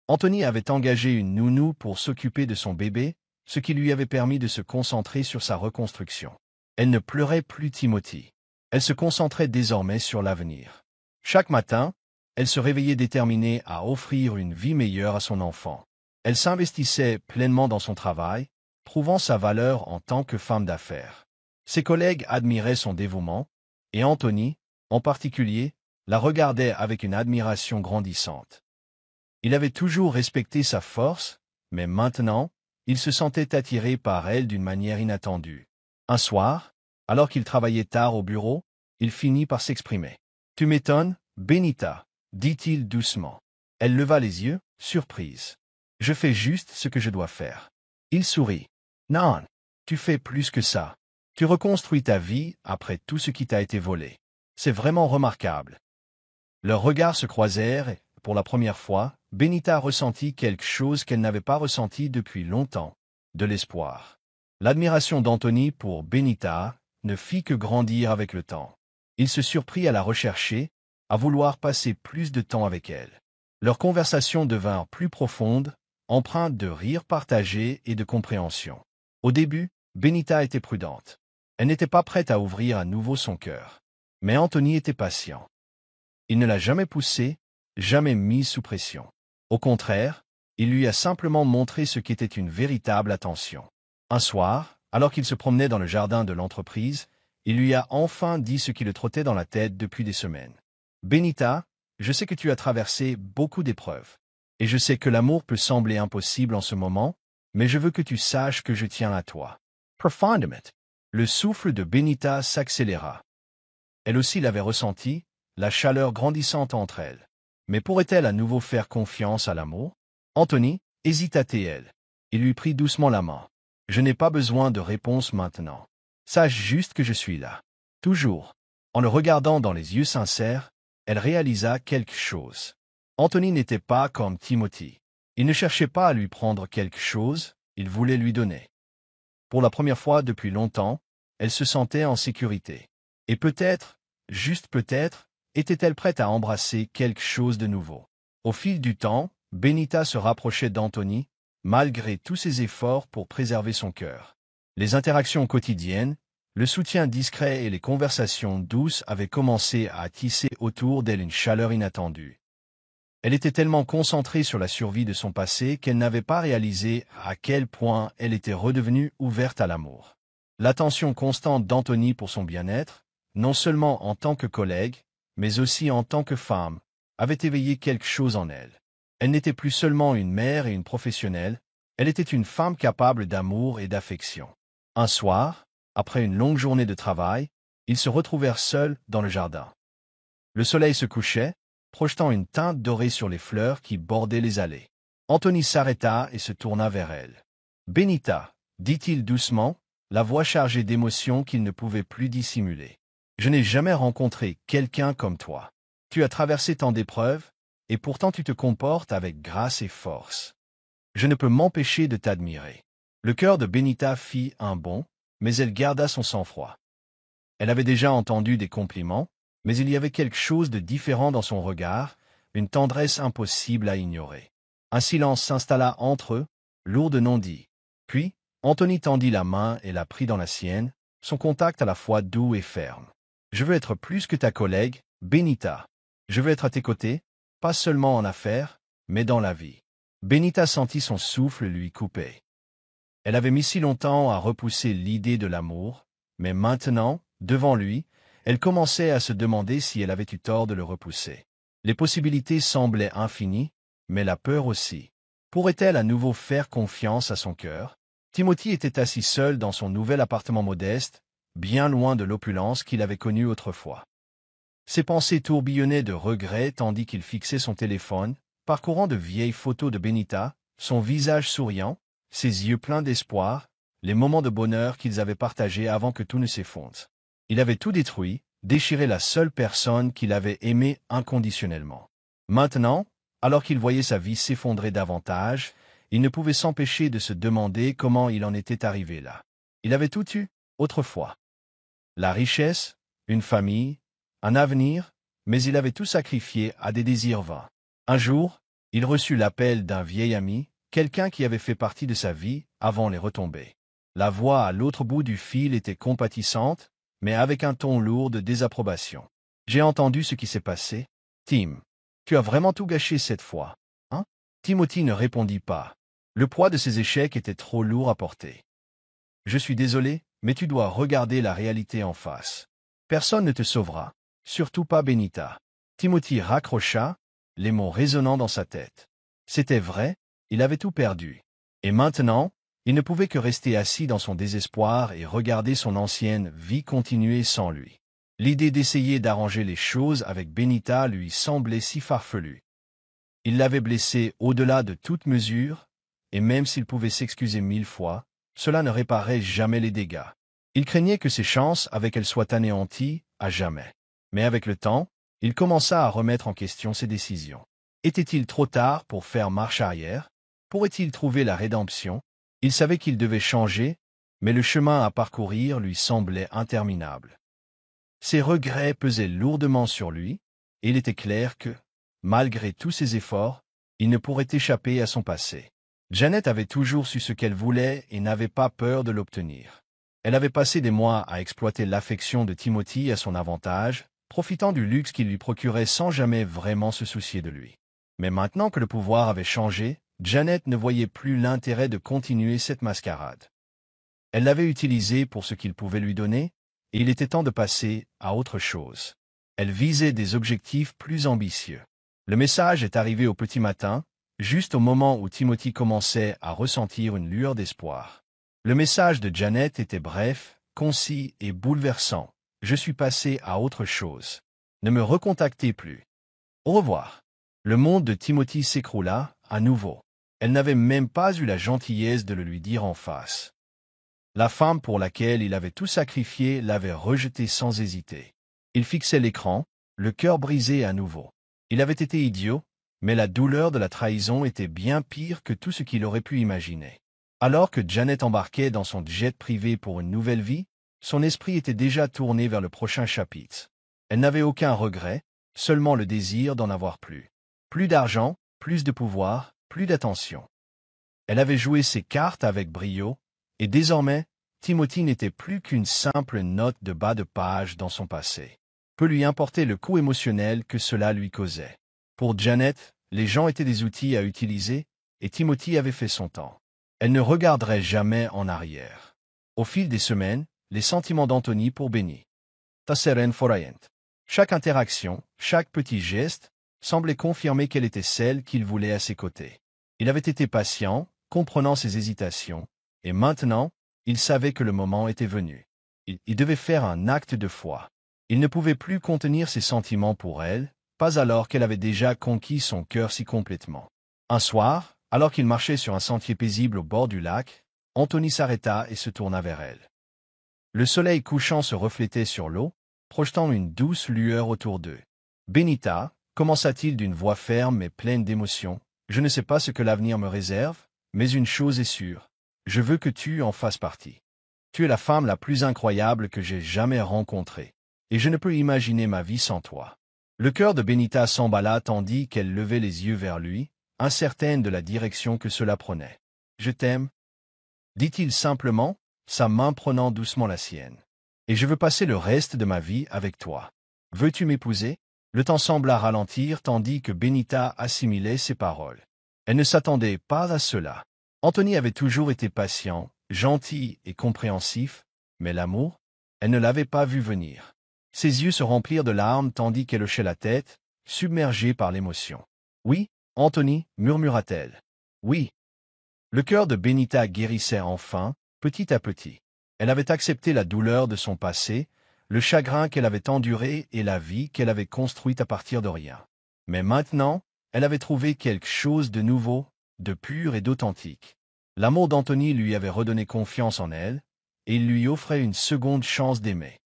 A: Anthony avait engagé une nounou pour s'occuper de son bébé, ce qui lui avait permis de se concentrer sur sa reconstruction. Elle ne pleurait plus Timothy. Elle se concentrait désormais sur l'avenir. Chaque matin, elle se réveillait déterminée à offrir une vie meilleure à son enfant. Elle s'investissait pleinement dans son travail, prouvant sa valeur en tant que femme d'affaires. Ses collègues admiraient son dévouement, et Anthony, en particulier, la regardait avec une admiration grandissante. Il avait toujours respecté sa force, mais maintenant, il se sentait attiré par elle d'une manière inattendue. Un soir, alors qu'il travaillait tard au bureau, il finit par s'exprimer. « Tu m'étonnes, Benita, » dit-il doucement. Elle leva les yeux, surprise. « Je fais juste ce que je dois faire. » Il sourit. « Non, tu fais plus que ça. Tu reconstruis ta vie après tout ce qui t'a été volé. C'est vraiment remarquable. » Leurs regards se croisèrent et, pour la première fois, Benita ressentit quelque chose qu'elle n'avait pas ressenti depuis longtemps, de l'espoir. L'admiration d'Anthony pour Benita ne fit que grandir avec le temps. Il se surprit à la rechercher, à vouloir passer plus de temps avec elle. Leurs conversations devinrent plus profondes, empreintes de rire partagé et de compréhension. Au début, Benita était prudente. Elle n'était pas prête à ouvrir à nouveau son cœur. Mais Anthony était patient. Il ne l'a jamais poussée, jamais mise sous pression. Au contraire, il lui a simplement montré ce qu'était une véritable attention. Un soir, alors qu'il se promenait dans le jardin de l'entreprise, il lui a enfin dit ce qui le trottait dans la tête depuis des semaines. « Benita, je sais que tu as traversé beaucoup d'épreuves. Et je sais que l'amour peut sembler impossible en ce moment, mais je veux que tu saches que je tiens à toi. » Profondément. Le souffle de Benita s'accéléra. Elle aussi l'avait ressenti, la chaleur grandissante entre elles. Mais pourrait-elle à nouveau faire confiance à l'amour? Anthony hésita-t-elle. Il lui prit doucement la main. « Je n'ai pas besoin de réponse maintenant. Sache juste que je suis là. Toujours. » En le regardant dans les yeux sincères, elle réalisa quelque chose. Anthony n'était pas comme Timothy. Il ne cherchait pas à lui prendre quelque chose, il voulait lui donner. Pour la première fois depuis longtemps, elle se sentait en sécurité. Et peut-être, juste peut-être, était-elle prête à embrasser quelque chose de nouveau. Au fil du temps, Benita se rapprochait d'Anthony, malgré tous ses efforts pour préserver son cœur. Les interactions quotidiennes, le soutien discret et les conversations douces avaient commencé à tisser autour d'elle une chaleur inattendue. Elle était tellement concentrée sur la survie de son passé qu'elle n'avait pas réalisé à quel point elle était redevenue ouverte à l'amour. L'attention constante d'Anthony pour son bien-être, non seulement en tant que collègue, mais aussi en tant que femme, avait éveillé quelque chose en elle. Elle n'était plus seulement une mère et une professionnelle, elle était une femme capable d'amour et d'affection. Un soir, après une longue journée de travail, ils se retrouvèrent seuls dans le jardin. Le soleil se couchait, projetant une teinte dorée sur les fleurs qui bordaient les allées. Anthony s'arrêta et se tourna vers elle. « Benita, dit-il doucement, la voix chargée d'émotion qu'il ne pouvait plus dissimuler. Je n'ai jamais rencontré quelqu'un comme toi. Tu as traversé tant d'épreuves, et pourtant tu te comportes avec grâce et force. Je ne peux m'empêcher de t'admirer. » Le cœur de Benita fit un bond, mais elle garda son sang-froid. Elle avait déjà entendu des compliments, mais il y avait quelque chose de différent dans son regard, une tendresse impossible à ignorer. Un silence s'installa entre eux, lourd de non-dits. Puis, Anthony tendit la main et la prit dans la sienne, son contact à la fois doux et ferme. « Je veux être plus que ta collègue, Benita. Je veux être à tes côtés, pas seulement en affaires, mais dans la vie. » Benita sentit son souffle lui couper. Elle avait mis si longtemps à repousser l'idée de l'amour, mais maintenant, devant lui, elle commençait à se demander si elle avait eu tort de le repousser. Les possibilités semblaient infinies, mais la peur aussi. Pourrait-elle à nouveau faire confiance à son cœur? Timothy était assis seul dans son nouvel appartement modeste, bien loin de l'opulence qu'il avait connue autrefois. Ses pensées tourbillonnaient de regrets tandis qu'il fixait son téléphone, parcourant de vieilles photos de Benita, son visage souriant, ses yeux pleins d'espoir, les moments de bonheur qu'ils avaient partagés avant que tout ne s'effondre. Il avait tout détruit, déchiré la seule personne qu'il avait aimée inconditionnellement. Maintenant, alors qu'il voyait sa vie s'effondrer davantage, il ne pouvait s'empêcher de se demander comment il en était arrivé là. Il avait tout eu, autrefois. La richesse, une famille, un avenir, mais il avait tout sacrifié à des désirs vains. Un jour, il reçut l'appel d'un vieil ami, quelqu'un qui avait fait partie de sa vie avant les retombées. La voix à l'autre bout du fil était compatissante, mais avec un ton lourd de désapprobation. « J'ai entendu ce qui s'est passé. Tim, tu as vraiment tout gâché cette fois, hein ?» Timothy ne répondit pas. Le poids de ses échecs était trop lourd à porter. « Je suis désolé, mais tu dois regarder la réalité en face. Personne ne te sauvera, surtout pas Benita. » Timothy raccrocha, les mots résonnant dans sa tête. C'était vrai, il avait tout perdu. Et maintenant, il ne pouvait que rester assis dans son désespoir et regarder son ancienne vie continuer sans lui. L'idée d'essayer d'arranger les choses avec Benita lui semblait si farfelue. Il l'avait blessée au-delà de toute mesure, et même s'il pouvait s'excuser 1000 fois, cela ne réparait jamais les dégâts. Il craignait que ses chances avec elle soient anéanties à jamais. Mais avec le temps, il commença à remettre en question ses décisions. Était-il trop tard pour faire marche arrière? Pourrait-il trouver la rédemption? Il savait qu'il devait changer, mais le chemin à parcourir lui semblait interminable. Ses regrets pesaient lourdement sur lui, et il était clair que, malgré tous ses efforts, il ne pourrait échapper à son passé. Janet avait toujours su ce qu'elle voulait et n'avait pas peur de l'obtenir. Elle avait passé des mois à exploiter l'affection de Timothy à son avantage, profitant du luxe qu'il lui procurait sans jamais vraiment se soucier de lui. Mais maintenant que le pouvoir avait changé, Janet ne voyait plus l'intérêt de continuer cette mascarade. Elle l'avait utilisé pour ce qu'il pouvait lui donner, et il était temps de passer à autre chose. Elle visait des objectifs plus ambitieux. Le message est arrivé au petit matin, juste au moment où Timothy commençait à ressentir une lueur d'espoir. Le message de Janet était bref, concis et bouleversant. « Je suis passé à autre chose. Ne me recontactez plus. Au revoir. » Le monde de Timothy s'écroula, à nouveau. Elle n'avait même pas eu la gentillesse de le lui dire en face. La femme pour laquelle il avait tout sacrifié l'avait rejeté sans hésiter. Il fixait l'écran, le cœur brisé à nouveau. Il avait été idiot, mais la douleur de la trahison était bien pire que tout ce qu'il aurait pu imaginer. Alors que Janet embarquait dans son jet privé pour une nouvelle vie, son esprit était déjà tourné vers le prochain chapitre. Elle n'avait aucun regret, seulement le désir d'en avoir plus. Plus d'argent, plus de pouvoir, plus d'attention. Elle avait joué ses cartes avec brio, et désormais, Timothy n'était plus qu'une simple note de bas de page dans son passé. Peu lui importait le coût émotionnel que cela lui causait. Pour Janet, les gens étaient des outils à utiliser, et Timothy avait fait son temps. Elle ne regarderait jamais en arrière. Au fil des semaines, les sentiments d'Anthony pour Benny. Tasseren Forayent. Chaque interaction, chaque petit geste, semblait confirmer qu'elle était celle qu'il voulait à ses côtés. Il avait été patient, comprenant ses hésitations, et maintenant, il savait que le moment était venu. Il devait faire un acte de foi. Il ne pouvait plus contenir ses sentiments pour elle, pas alors qu'elle avait déjà conquis son cœur si complètement. Un soir, alors qu'il marchait sur un sentier paisible au bord du lac, Anthony s'arrêta et se tourna vers elle. Le soleil couchant se reflétait sur l'eau, projetant une douce lueur autour d'eux. « Benita, commença-t-il d'une voix ferme et pleine d'émotion, je ne sais pas ce que l'avenir me réserve, mais une chose est sûre, je veux que tu en fasses partie. Tu es la femme la plus incroyable que j'ai jamais rencontrée, et je ne peux imaginer ma vie sans toi. » Le cœur de Benita s'emballa tandis qu'elle levait les yeux vers lui, incertaine de la direction que cela prenait. « Je t'aime, » dit-il simplement, sa main prenant doucement la sienne. « Et je veux passer le reste de ma vie avec toi. Veux-tu m'épouser ?» Le temps sembla ralentir tandis que Benita assimilait ses paroles. Elle ne s'attendait pas à cela. Anthony avait toujours été patient, gentil et compréhensif, mais l'amour, elle ne l'avait pas vu venir. Ses yeux se remplirent de larmes tandis qu'elle hochait la tête, submergée par l'émotion. « Oui, Anthony, murmura-t-elle. « Oui. » Le cœur de Benita guérissait enfin, petit à petit. Elle avait accepté la douleur de son passé, le chagrin qu'elle avait enduré et la vie qu'elle avait construite à partir de rien. Mais maintenant, elle avait trouvé quelque chose de nouveau, de pur et d'authentique. L'amour d'Anthony lui avait redonné confiance en elle, et il lui offrait une seconde chance d'aimer.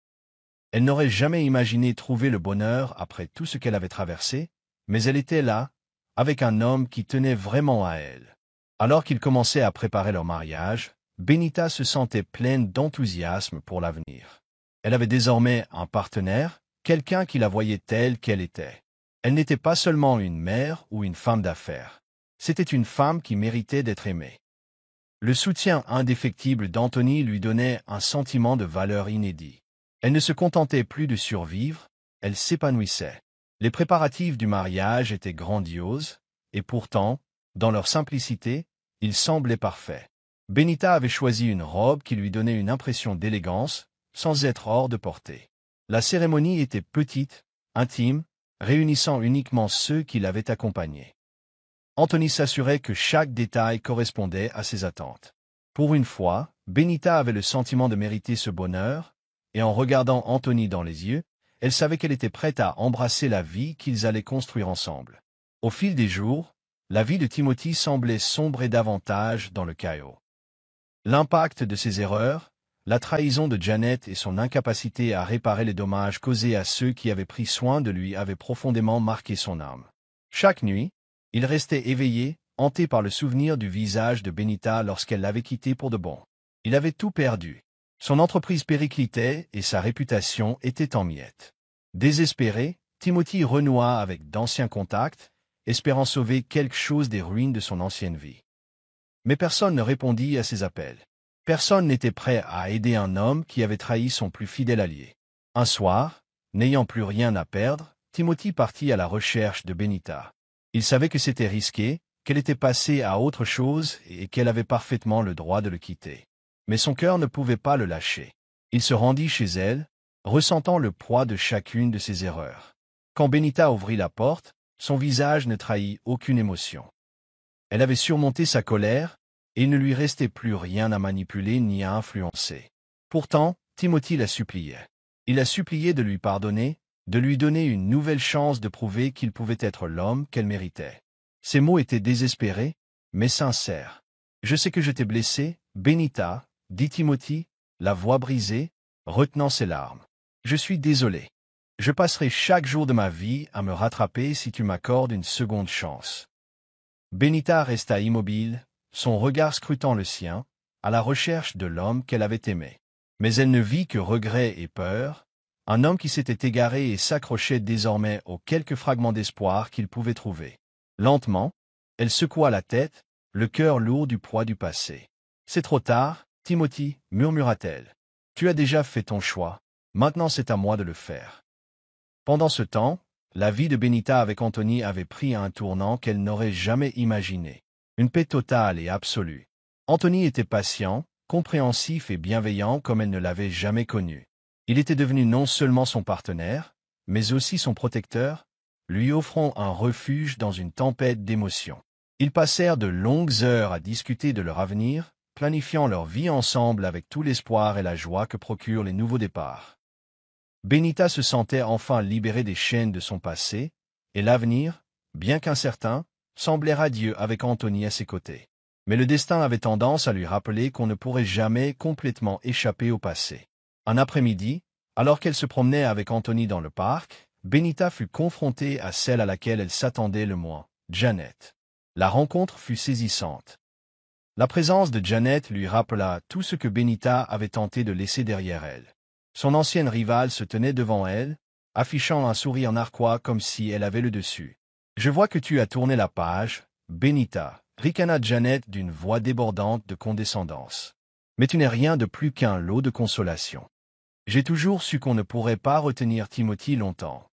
A: Elle n'aurait jamais imaginé trouver le bonheur après tout ce qu'elle avait traversé, mais elle était là, avec un homme qui tenait vraiment à elle. Alors qu'ils commençaient à préparer leur mariage, Benita se sentait pleine d'enthousiasme pour l'avenir. Elle avait désormais un partenaire, quelqu'un qui la voyait telle qu'elle était. Elle n'était pas seulement une mère ou une femme d'affaires. C'était une femme qui méritait d'être aimée. Le soutien indéfectible d'Anthony lui donnait un sentiment de valeur inédit. Elle ne se contentait plus de survivre, elle s'épanouissait. Les préparatifs du mariage étaient grandioses, et pourtant, dans leur simplicité, ils semblaient parfaits. Benita avait choisi une robe qui lui donnait une impression d'élégance, sans être hors de portée. La cérémonie était petite, intime, réunissant uniquement ceux qui l'avaient accompagnée. Anthony s'assurait que chaque détail correspondait à ses attentes. Pour une fois, Benita avait le sentiment de mériter ce bonheur, et en regardant Anthony dans les yeux, elle savait qu'elle était prête à embrasser la vie qu'ils allaient construire ensemble. Au fil des jours, la vie de Timothy semblait sombrer davantage dans le chaos. L'impact de ses erreurs, la trahison de Janet et son incapacité à réparer les dommages causés à ceux qui avaient pris soin de lui avaient profondément marqué son âme. Chaque nuit, il restait éveillé, hanté par le souvenir du visage de Benita lorsqu'elle l'avait quitté pour de bon. Il avait tout perdu. Son entreprise périclitait et sa réputation était en miettes. Désespéré, Timothy renoua avec d'anciens contacts, espérant sauver quelque chose des ruines de son ancienne vie. Mais personne ne répondit à ses appels. Personne n'était prêt à aider un homme qui avait trahi son plus fidèle allié. Un soir, n'ayant plus rien à perdre, Timothy partit à la recherche de Benita. Il savait que c'était risqué, qu'elle était passée à autre chose et qu'elle avait parfaitement le droit de le quitter. Mais son cœur ne pouvait pas le lâcher. Il se rendit chez elle, ressentant le poids de chacune de ses erreurs. Quand Benita ouvrit la porte, son visage ne trahit aucune émotion. Elle avait surmonté sa colère, et il ne lui restait plus rien à manipuler ni à influencer. Pourtant, Timothy la suppliait. Il la suppliait de lui pardonner, de lui donner une nouvelle chance de prouver qu'il pouvait être l'homme qu'elle méritait. Ses mots étaient désespérés, mais sincères. « Je sais que je t'ai blessé, Benita, » dit Timothy, la voix brisée, retenant ses larmes. « Je suis désolé. Je passerai chaque jour de ma vie à me rattraper si tu m'accordes une seconde chance. » Benita resta immobile, son regard scrutant le sien, à la recherche de l'homme qu'elle avait aimé. Mais elle ne vit que regret et peur, un homme qui s'était égaré et s'accrochait désormais aux quelques fragments d'espoir qu'il pouvait trouver. Lentement, elle secoua la tête, le cœur lourd du poids du passé. « C'est trop tard, Timothy, » murmura-t-elle. « Tu as déjà fait ton choix, maintenant c'est à moi de le faire. » Pendant ce temps, la vie de Benita avec Anthony avait pris un tournant qu'elle n'aurait jamais imaginé. Une paix totale et absolue. Anthony était patient, compréhensif et bienveillant comme elle ne l'avait jamais connu. Il était devenu non seulement son partenaire, mais aussi son protecteur, lui offrant un refuge dans une tempête d'émotions. Ils passèrent de longues heures à discuter de leur avenir, planifiant leur vie ensemble avec tout l'espoir et la joie que procurent les nouveaux départs. Benita se sentait enfin libérée des chaînes de son passé, et l'avenir, bien qu'incertain, semblait radieux avec Anthony à ses côtés. Mais le destin avait tendance à lui rappeler qu'on ne pourrait jamais complètement échapper au passé. Un après-midi, alors qu'elle se promenait avec Anthony dans le parc, Benita fut confrontée à celle à laquelle elle s'attendait le moins, Janet. La rencontre fut saisissante. La présence de Janet lui rappela tout ce que Benita avait tenté de laisser derrière elle. Son ancienne rivale se tenait devant elle, affichant un sourire narquois comme si elle avait le dessus. « Je vois que tu as tourné la page, Benita », ricana Janet d'une voix débordante de condescendance. « Mais tu n'es rien de plus qu'un lot de consolation. J'ai toujours su qu'on ne pourrait pas retenir Timothy longtemps. »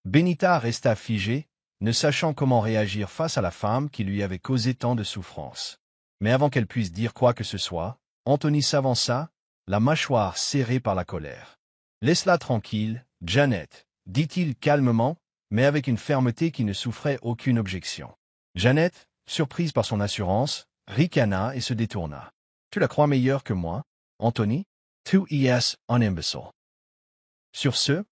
A: Benita resta figée, ne sachant comment réagir face à la femme qui lui avait causé tant de souffrance. Mais avant qu'elle puisse dire quoi que ce soit, Anthony s'avança, la mâchoire serrée par la colère. « Laisse-la tranquille, Janet, » dit-il calmement, mais avec une fermeté qui ne souffrait aucune objection. Janet, surprise par son assurance, ricana et se détourna. « Tu la crois meilleure que moi, Anthony? Tu es un imbécile. » Sur ce,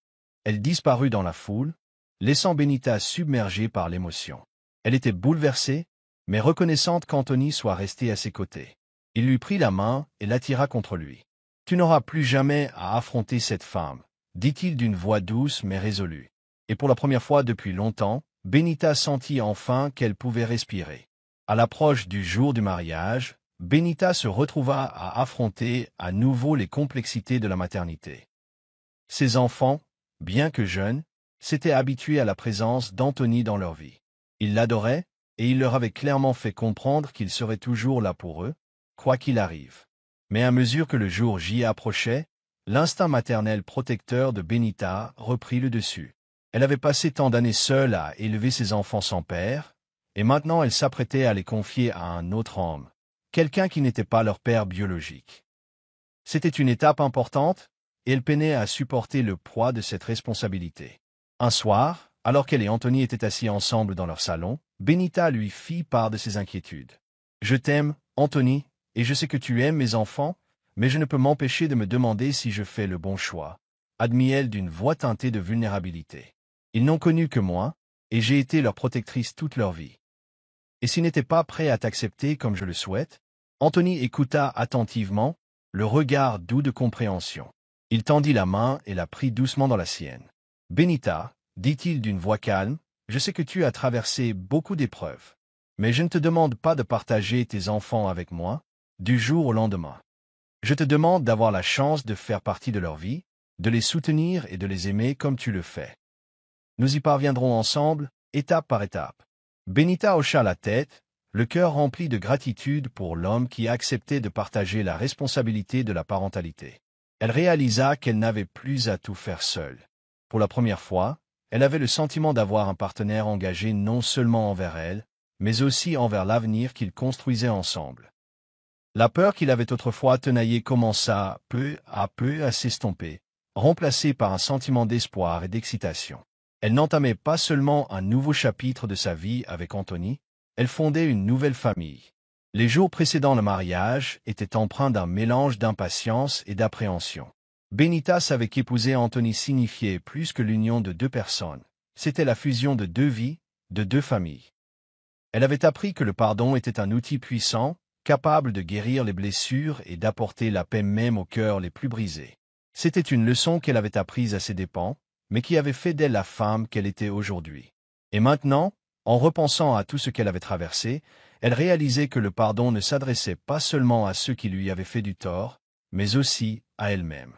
A: elle disparut dans la foule, laissant Benita submergée par l'émotion. Elle était bouleversée, mais reconnaissante qu'Anthony soit resté à ses côtés. Il lui prit la main et l'attira contre lui. « Tu n'auras plus jamais à affronter cette femme, » dit-il d'une voix douce mais résolue. Et pour la première fois depuis longtemps, Benita sentit enfin qu'elle pouvait respirer. À l'approche du jour du mariage, Benita se retrouva à affronter à nouveau les complexités de la maternité. Ses enfants, bien que jeunes, s'étaient habitués à la présence d'Anthony dans leur vie. Ils l'adoraient, et il leur avait clairement fait comprendre qu'il serait toujours là pour eux, quoi qu'il arrive. Mais à mesure que le jour J approchait, l'instinct maternel protecteur de Benita reprit le dessus. Elle avait passé tant d'années seule à élever ses enfants sans père, et maintenant elle s'apprêtait à les confier à un autre homme, quelqu'un qui n'était pas leur père biologique. C'était une étape importante, et elle peinait à supporter le poids de cette responsabilité. Un soir, alors qu'elle et Anthony étaient assis ensemble dans leur salon, Benita lui fit part de ses inquiétudes. « Je t'aime, Anthony, et je sais que tu aimes mes enfants, mais je ne peux m'empêcher de me demander si je fais le bon choix, » admit-elle d'une voix teintée de vulnérabilité. « Ils n'ont connu que moi, et j'ai été leur protectrice toute leur vie. Et s'ils n'étaient pas prêts à t'accepter comme je le souhaite ?» Anthony écouta attentivement, le regard doux de compréhension. Il tendit la main et la prit doucement dans la sienne. « Benita, » dit-il d'une voix calme, « je sais que tu as traversé beaucoup d'épreuves. Mais je ne te demande pas de partager tes enfants avec moi, du jour au lendemain. Je te demande d'avoir la chance de faire partie de leur vie, de les soutenir et de les aimer comme tu le fais. Nous y parviendrons ensemble, étape par étape. » Benita hocha la tête, le cœur rempli de gratitude pour l'homme qui acceptait de partager la responsabilité de la parentalité. Elle réalisa qu'elle n'avait plus à tout faire seule. Pour la première fois, elle avait le sentiment d'avoir un partenaire engagé non seulement envers elle, mais aussi envers l'avenir qu'ils construisaient ensemble. La peur qu'il avait autrefois tenaillée commença peu à s'estomper, remplacée par un sentiment d'espoir et d'excitation. Elle n'entamait pas seulement un nouveau chapitre de sa vie avec Anthony, elle fondait une nouvelle famille. Les jours précédant le mariage étaient empreints d'un mélange d'impatience et d'appréhension. Benita savait qu'épouser Anthony signifiait plus que l'union de deux personnes. C'était la fusion de deux vies, de deux familles. Elle avait appris que le pardon était un outil puissant, capable de guérir les blessures et d'apporter la paix même aux cœurs les plus brisés. C'était une leçon qu'elle avait apprise à ses dépens, mais qui avait fait d'elle la femme qu'elle était aujourd'hui. Et maintenant, en repensant à tout ce qu'elle avait traversé, elle réalisait que le pardon ne s'adressait pas seulement à ceux qui lui avaient fait du tort, mais aussi à elle-même.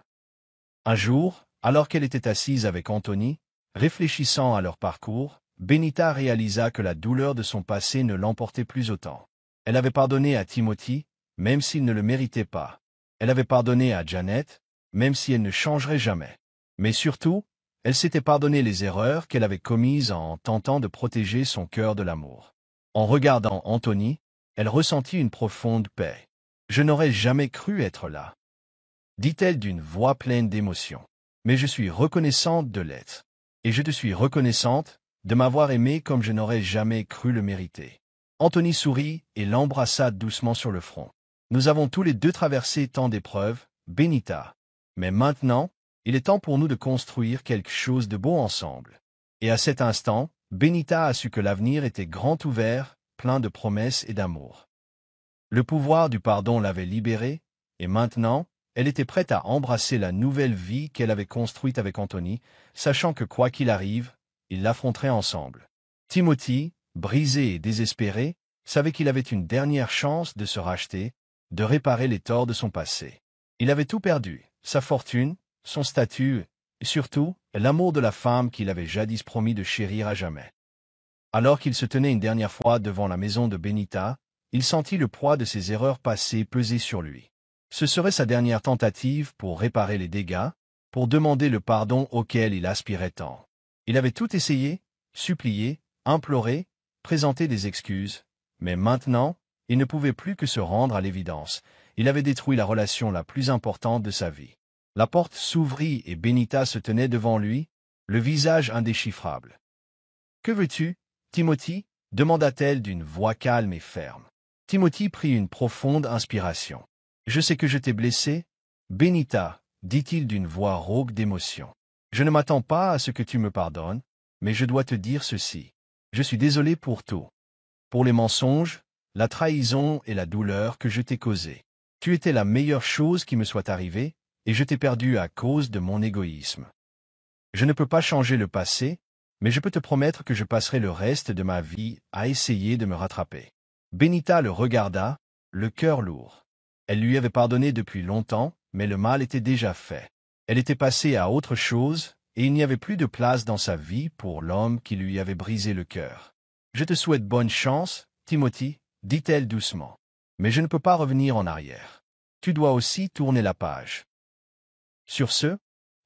A: Un jour, alors qu'elle était assise avec Anthony, réfléchissant à leur parcours, Benita réalisa que la douleur de son passé ne l'emportait plus autant. Elle avait pardonné à Timothy, même s'il ne le méritait pas. Elle avait pardonné à Janet, même si elle ne changerait jamais. Mais surtout, elle s'était pardonné les erreurs qu'elle avait commises en tentant de protéger son cœur de l'amour. En regardant Anthony, elle ressentit une profonde paix. « Je n'aurais jamais cru être là, » dit-elle d'une voix pleine d'émotion. « Mais je suis reconnaissante de l'être. et je te suis reconnaissante de m'avoir aimé comme je n'aurais jamais cru le mériter. Anthony sourit et l'embrassa doucement sur le front. Nous avons tous les deux traversé tant d'épreuves, Benita. Mais maintenant, il est temps pour nous de construire quelque chose de beau ensemble. Et à cet instant, Benita a su que l'avenir était grand ouvert, plein de promesses et d'amour. Le pouvoir du pardon l'avait libérée, et maintenant, elle était prête à embrasser la nouvelle vie qu'elle avait construite avec Anthony, sachant que quoi qu'il arrive, ils l'affronteraient ensemble. Timothy, brisé et désespéré, savait qu'il avait une dernière chance de se racheter, de réparer les torts de son passé. Il avait tout perdu, sa fortune, son statut, et surtout, l'amour de la femme qu'il avait jadis promis de chérir à jamais. Alors qu'il se tenait une dernière fois devant la maison de Benita, il sentit le poids de ses erreurs passées peser sur lui. Ce serait sa dernière tentative pour réparer les dégâts, pour demander le pardon auquel il aspirait tant. Il avait tout essayé, supplié, imploré, présenté des excuses, mais maintenant, il ne pouvait plus que se rendre à l'évidence. Il avait détruit la relation la plus importante de sa vie. La porte s'ouvrit et Benita se tenait devant lui, le visage indéchiffrable. « Que veux-tu, Timothy » demanda-t-elle d'une voix calme et ferme. Timothy prit une profonde inspiration. « Je sais que je t'ai blessé, Benita, » dit-il d'une voix rauque d'émotion. « Je ne m'attends pas à ce que tu me pardonnes, mais je dois te dire ceci. Je suis désolé pour tout. Pour les mensonges, la trahison et la douleur que je t'ai causées. Tu étais la meilleure chose qui me soit arrivée, et je t'ai perdu à cause de mon égoïsme. Je ne peux pas changer le passé, mais je peux te promettre que je passerai le reste de ma vie à essayer de me rattraper. » Benita le regarda, le cœur lourd. Elle lui avait pardonné depuis longtemps, mais le mal était déjà fait. Elle était passée à autre chose, et il n'y avait plus de place dans sa vie pour l'homme qui lui avait brisé le cœur. « Je te souhaite bonne chance, Timothy, » dit-elle doucement. « Mais je ne peux pas revenir en arrière. Tu dois aussi tourner la page. » Sur ce,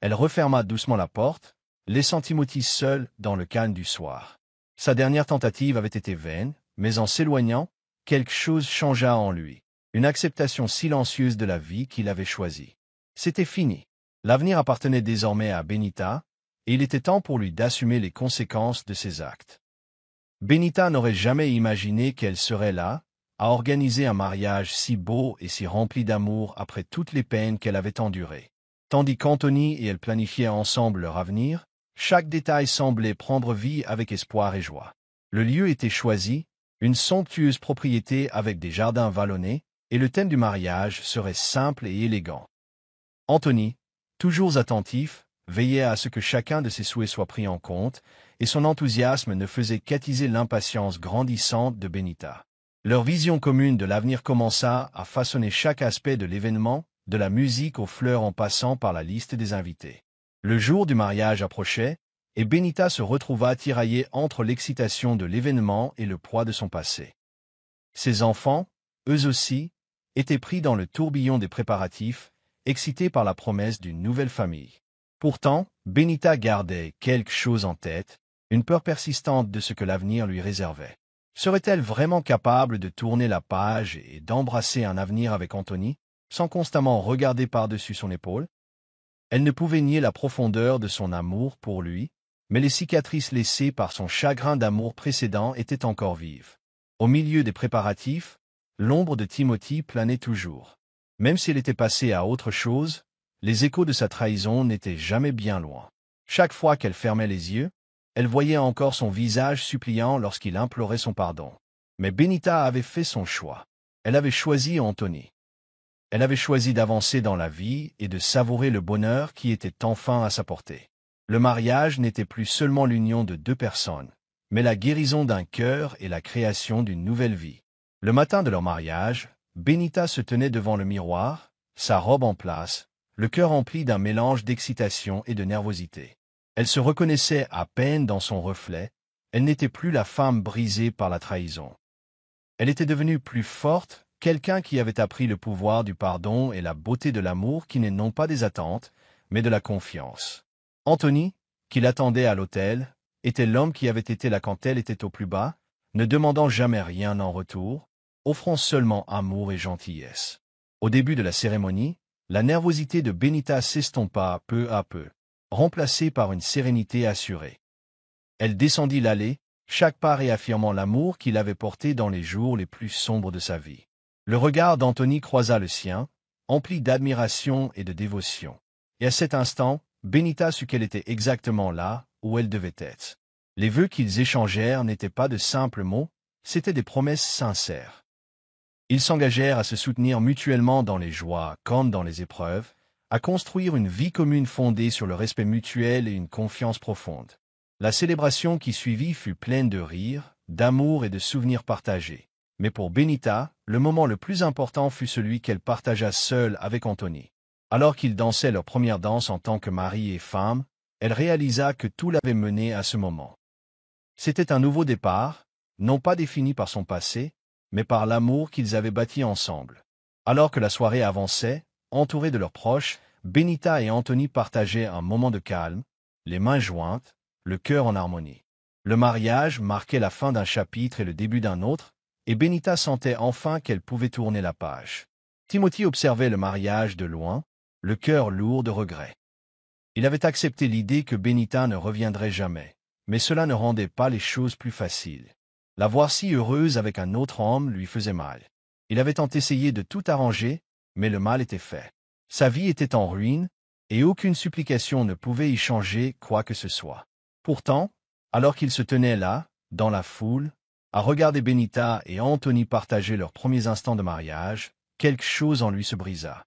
A: elle referma doucement la porte, laissant Timothy seul dans le calme du soir. Sa dernière tentative avait été vaine, mais en s'éloignant, quelque chose changea en lui, une acceptation silencieuse de la vie qu'il avait choisie. C'était fini. L'avenir appartenait désormais à Benita, et il était temps pour lui d'assumer les conséquences de ses actes. Benita n'aurait jamais imaginé qu'elle serait là, à organiser un mariage si beau et si rempli d'amour après toutes les peines qu'elle avait endurées. Tandis qu'Anthony et elle planifiaient ensemble leur avenir, chaque détail semblait prendre vie avec espoir et joie. Le lieu était choisi, une somptueuse propriété avec des jardins vallonnés, et le thème du mariage serait simple et élégant. Anthony, toujours attentif, veillait à ce que chacun de ses souhaits soit pris en compte, et son enthousiasme ne faisait qu'attiser l'impatience grandissante de Benita. Leur vision commune de l'avenir commença à façonner chaque aspect de l'événement, de la musique aux fleurs en passant par la liste des invités. Le jour du mariage approchait, et Benita se retrouva tiraillée entre l'excitation de l'événement et le poids de son passé. Ses enfants, eux aussi, étaient pris dans le tourbillon des préparatifs, excités par la promesse d'une nouvelle famille. Pourtant, Benita gardait quelque chose en tête, une peur persistante de ce que l'avenir lui réservait. Serait-elle vraiment capable de tourner la page et d'embrasser un avenir avec Anthony, sans constamment regarder par-dessus son épaule? Elle ne pouvait nier la profondeur de son amour pour lui, mais les cicatrices laissées par son chagrin d'amour précédent étaient encore vives. Au milieu des préparatifs, l'ombre de Timothy planait toujours. Même s'il était passé à autre chose, les échos de sa trahison n'étaient jamais bien loin. Chaque fois qu'elle fermait les yeux, elle voyait encore son visage suppliant lorsqu'il implorait son pardon. Mais Benita avait fait son choix. Elle avait choisi Anthony. Elle avait choisi d'avancer dans la vie et de savourer le bonheur qui était enfin à sa portée. Le mariage n'était plus seulement l'union de deux personnes, mais la guérison d'un cœur et la création d'une nouvelle vie. Le matin de leur mariage, Benita se tenait devant le miroir, sa robe en place, le cœur rempli d'un mélange d'excitation et de nervosité. Elle se reconnaissait à peine dans son reflet, elle n'était plus la femme brisée par la trahison. Elle était devenue plus forte, quelqu'un qui avait appris le pouvoir du pardon et la beauté de l'amour qui n'est non pas des attentes, mais de la confiance. Anthony, qui l'attendait à l'hôtel, était l'homme qui avait été là quand elle était au plus bas, ne demandant jamais rien en retour, offrant seulement amour et gentillesse. Au début de la cérémonie, la nervosité de Benita s'estompa peu à peu. remplacée par une sérénité assurée. Elle descendit l'allée, chaque pas réaffirmant l'amour qu'il avait porté dans les jours les plus sombres de sa vie. Le regard d'Anthony croisa le sien, empli d'admiration et de dévotion. Et à cet instant, Benita sut qu'elle était exactement là où elle devait être. Les vœux qu'ils échangèrent n'étaient pas de simples mots, c'étaient des promesses sincères. Ils s'engagèrent à se soutenir mutuellement dans les joies comme dans les épreuves, à construire une vie commune fondée sur le respect mutuel et une confiance profonde. La célébration qui suivit fut pleine de rires, d'amour et de souvenirs partagés. Mais pour Benita, le moment le plus important fut celui qu'elle partagea seule avec Anthony. Alors qu'ils dansaient leur première danse en tant que mari et femme, elle réalisa que tout l'avait menée à ce moment. C'était un nouveau départ, non pas défini par son passé, mais par l'amour qu'ils avaient bâti ensemble. Alors que la soirée avançait, entourés de leurs proches, Benita et Anthony partageaient un moment de calme, les mains jointes, le cœur en harmonie. Le mariage marquait la fin d'un chapitre et le début d'un autre, et Benita sentait enfin qu'elle pouvait tourner la page. Timothy observait le mariage de loin, le cœur lourd de regrets. Il avait accepté l'idée que Benita ne reviendrait jamais, mais cela ne rendait pas les choses plus faciles. La voir si heureuse avec un autre homme lui faisait mal. Il avait tant essayé de tout arranger, mais le mal était fait. Sa vie était en ruine, et aucune supplication ne pouvait y changer quoi que ce soit. Pourtant, alors qu'il se tenait là, dans la foule, à regarder Benita et Anthony partager leurs premiers instants de mariage, quelque chose en lui se brisa.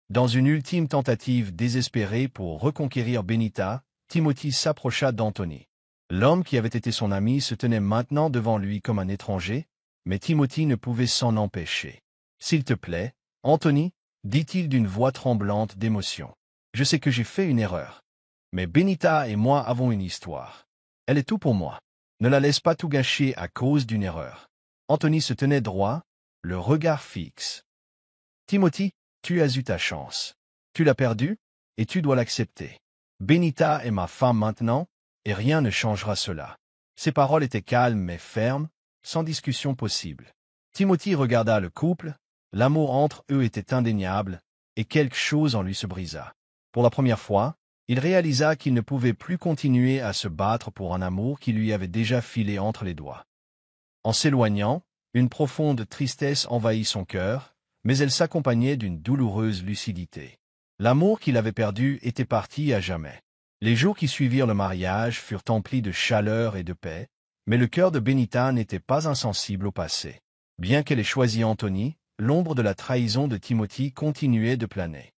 A: Dans une ultime tentative désespérée pour reconquérir Benita, Timothy s'approcha d'Anthony. L'homme qui avait été son ami se tenait maintenant devant lui comme un étranger, mais Timothy ne pouvait s'en empêcher. « S'il te plaît, Anthony, dit-il d'une voix tremblante d'émotion. Je sais que j'ai fait une erreur. Mais Benita et moi avons une histoire. Elle est tout pour moi. Ne la laisse pas tout gâcher à cause d'une erreur. » Anthony se tenait droit, le regard fixe. « Timothy, tu as eu ta chance. Tu l'as perdue, et tu dois l'accepter. Benita est ma femme maintenant, et rien ne changera cela. » Ses paroles étaient calmes mais fermes, sans discussion possible. Timothy regarda le couple, l'amour entre eux était indéniable, et quelque chose en lui se brisa. Pour la première fois, il réalisa qu'il ne pouvait plus continuer à se battre pour un amour qui lui avait déjà filé entre les doigts. En s'éloignant, une profonde tristesse envahit son cœur, mais elle s'accompagnait d'une douloureuse lucidité. L'amour qu'il avait perdu était parti à jamais. Les jours qui suivirent le mariage furent emplis de chaleur et de paix, mais le cœur de Benita n'était pas insensible au passé. Bien qu'elle ait choisi Anthony, l'ombre de la trahison de Timothy continuait de planer.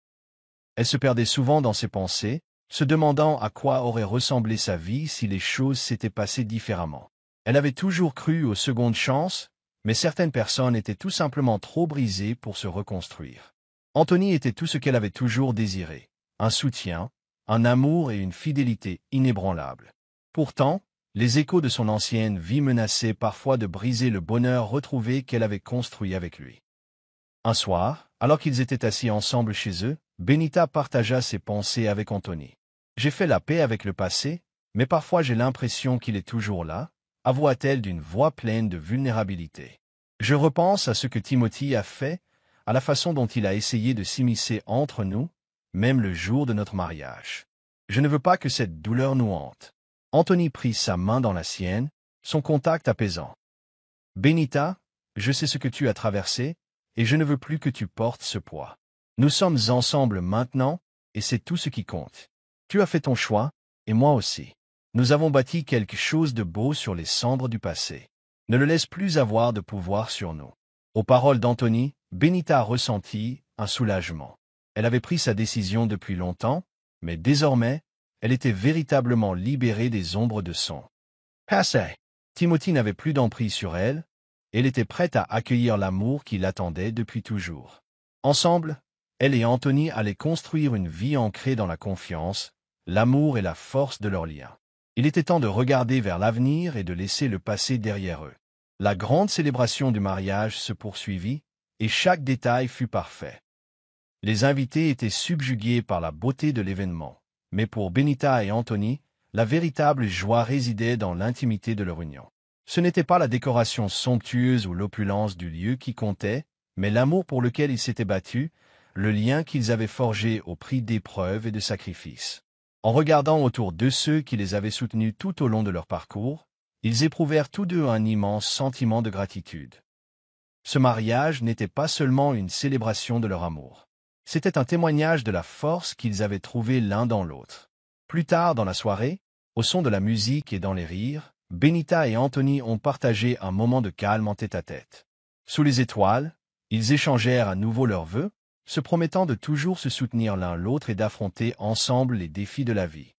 A: Elle se perdait souvent dans ses pensées, se demandant à quoi aurait ressemblé sa vie si les choses s'étaient passées différemment. Elle avait toujours cru aux secondes chances, mais certaines personnes étaient tout simplement trop brisées pour se reconstruire. Anthony était tout ce qu'elle avait toujours désiré, un soutien, un amour et une fidélité inébranlables. Pourtant, les échos de son ancienne vie menaçaient parfois de briser le bonheur retrouvé qu'elle avait construit avec lui. Un soir, alors qu'ils étaient assis ensemble chez eux, Benita partagea ses pensées avec Anthony. « J'ai fait la paix avec le passé, mais parfois j'ai l'impression qu'il est toujours là, » avoua-t-elle d'une voix pleine de vulnérabilité. « Je repense à ce que Timothy a fait, à la façon dont il a essayé de s'immiscer entre nous, même le jour de notre mariage. Je ne veux pas que cette douleur nous hante. » Anthony prit sa main dans la sienne, son contact apaisant. « Benita, je sais ce que tu as traversé, et je ne veux plus que tu portes ce poids. Nous sommes ensemble maintenant, et c'est tout ce qui compte. Tu as fait ton choix, et moi aussi. Nous avons bâti quelque chose de beau sur les cendres du passé. Ne le laisse plus avoir de pouvoir sur nous. » Aux paroles d'Anthony, Benita ressentit un soulagement. Elle avait pris sa décision depuis longtemps, mais désormais, elle était véritablement libérée des ombres de son passé. Timothy n'avait plus d'emprise sur elle, et elle était prête à accueillir l'amour qui l'attendait depuis toujours. Ensemble, elle et Anthony allaient construire une vie ancrée dans la confiance, l'amour et la force de leur lien. Il était temps de regarder vers l'avenir et de laisser le passé derrière eux. La grande célébration du mariage se poursuivit, et chaque détail fut parfait. Les invités étaient subjugués par la beauté de l'événement, mais pour Benita et Anthony, la véritable joie résidait dans l'intimité de leur union. Ce n'était pas la décoration somptueuse ou l'opulence du lieu qui comptait, mais l'amour pour lequel ils s'étaient battus, le lien qu'ils avaient forgé au prix d'épreuves et de sacrifices. En regardant autour d'eux ceux qui les avaient soutenus tout au long de leur parcours, ils éprouvèrent tous deux un immense sentiment de gratitude. Ce mariage n'était pas seulement une célébration de leur amour. C'était un témoignage de la force qu'ils avaient trouvée l'un dans l'autre. Plus tard dans la soirée, au son de la musique et dans les rires, Benita et Anthony ont partagé un moment de calme en tête-à-tête. Sous les étoiles, ils échangèrent à nouveau leurs vœux, se promettant de toujours se soutenir l'un l'autre et d'affronter ensemble les défis de la vie.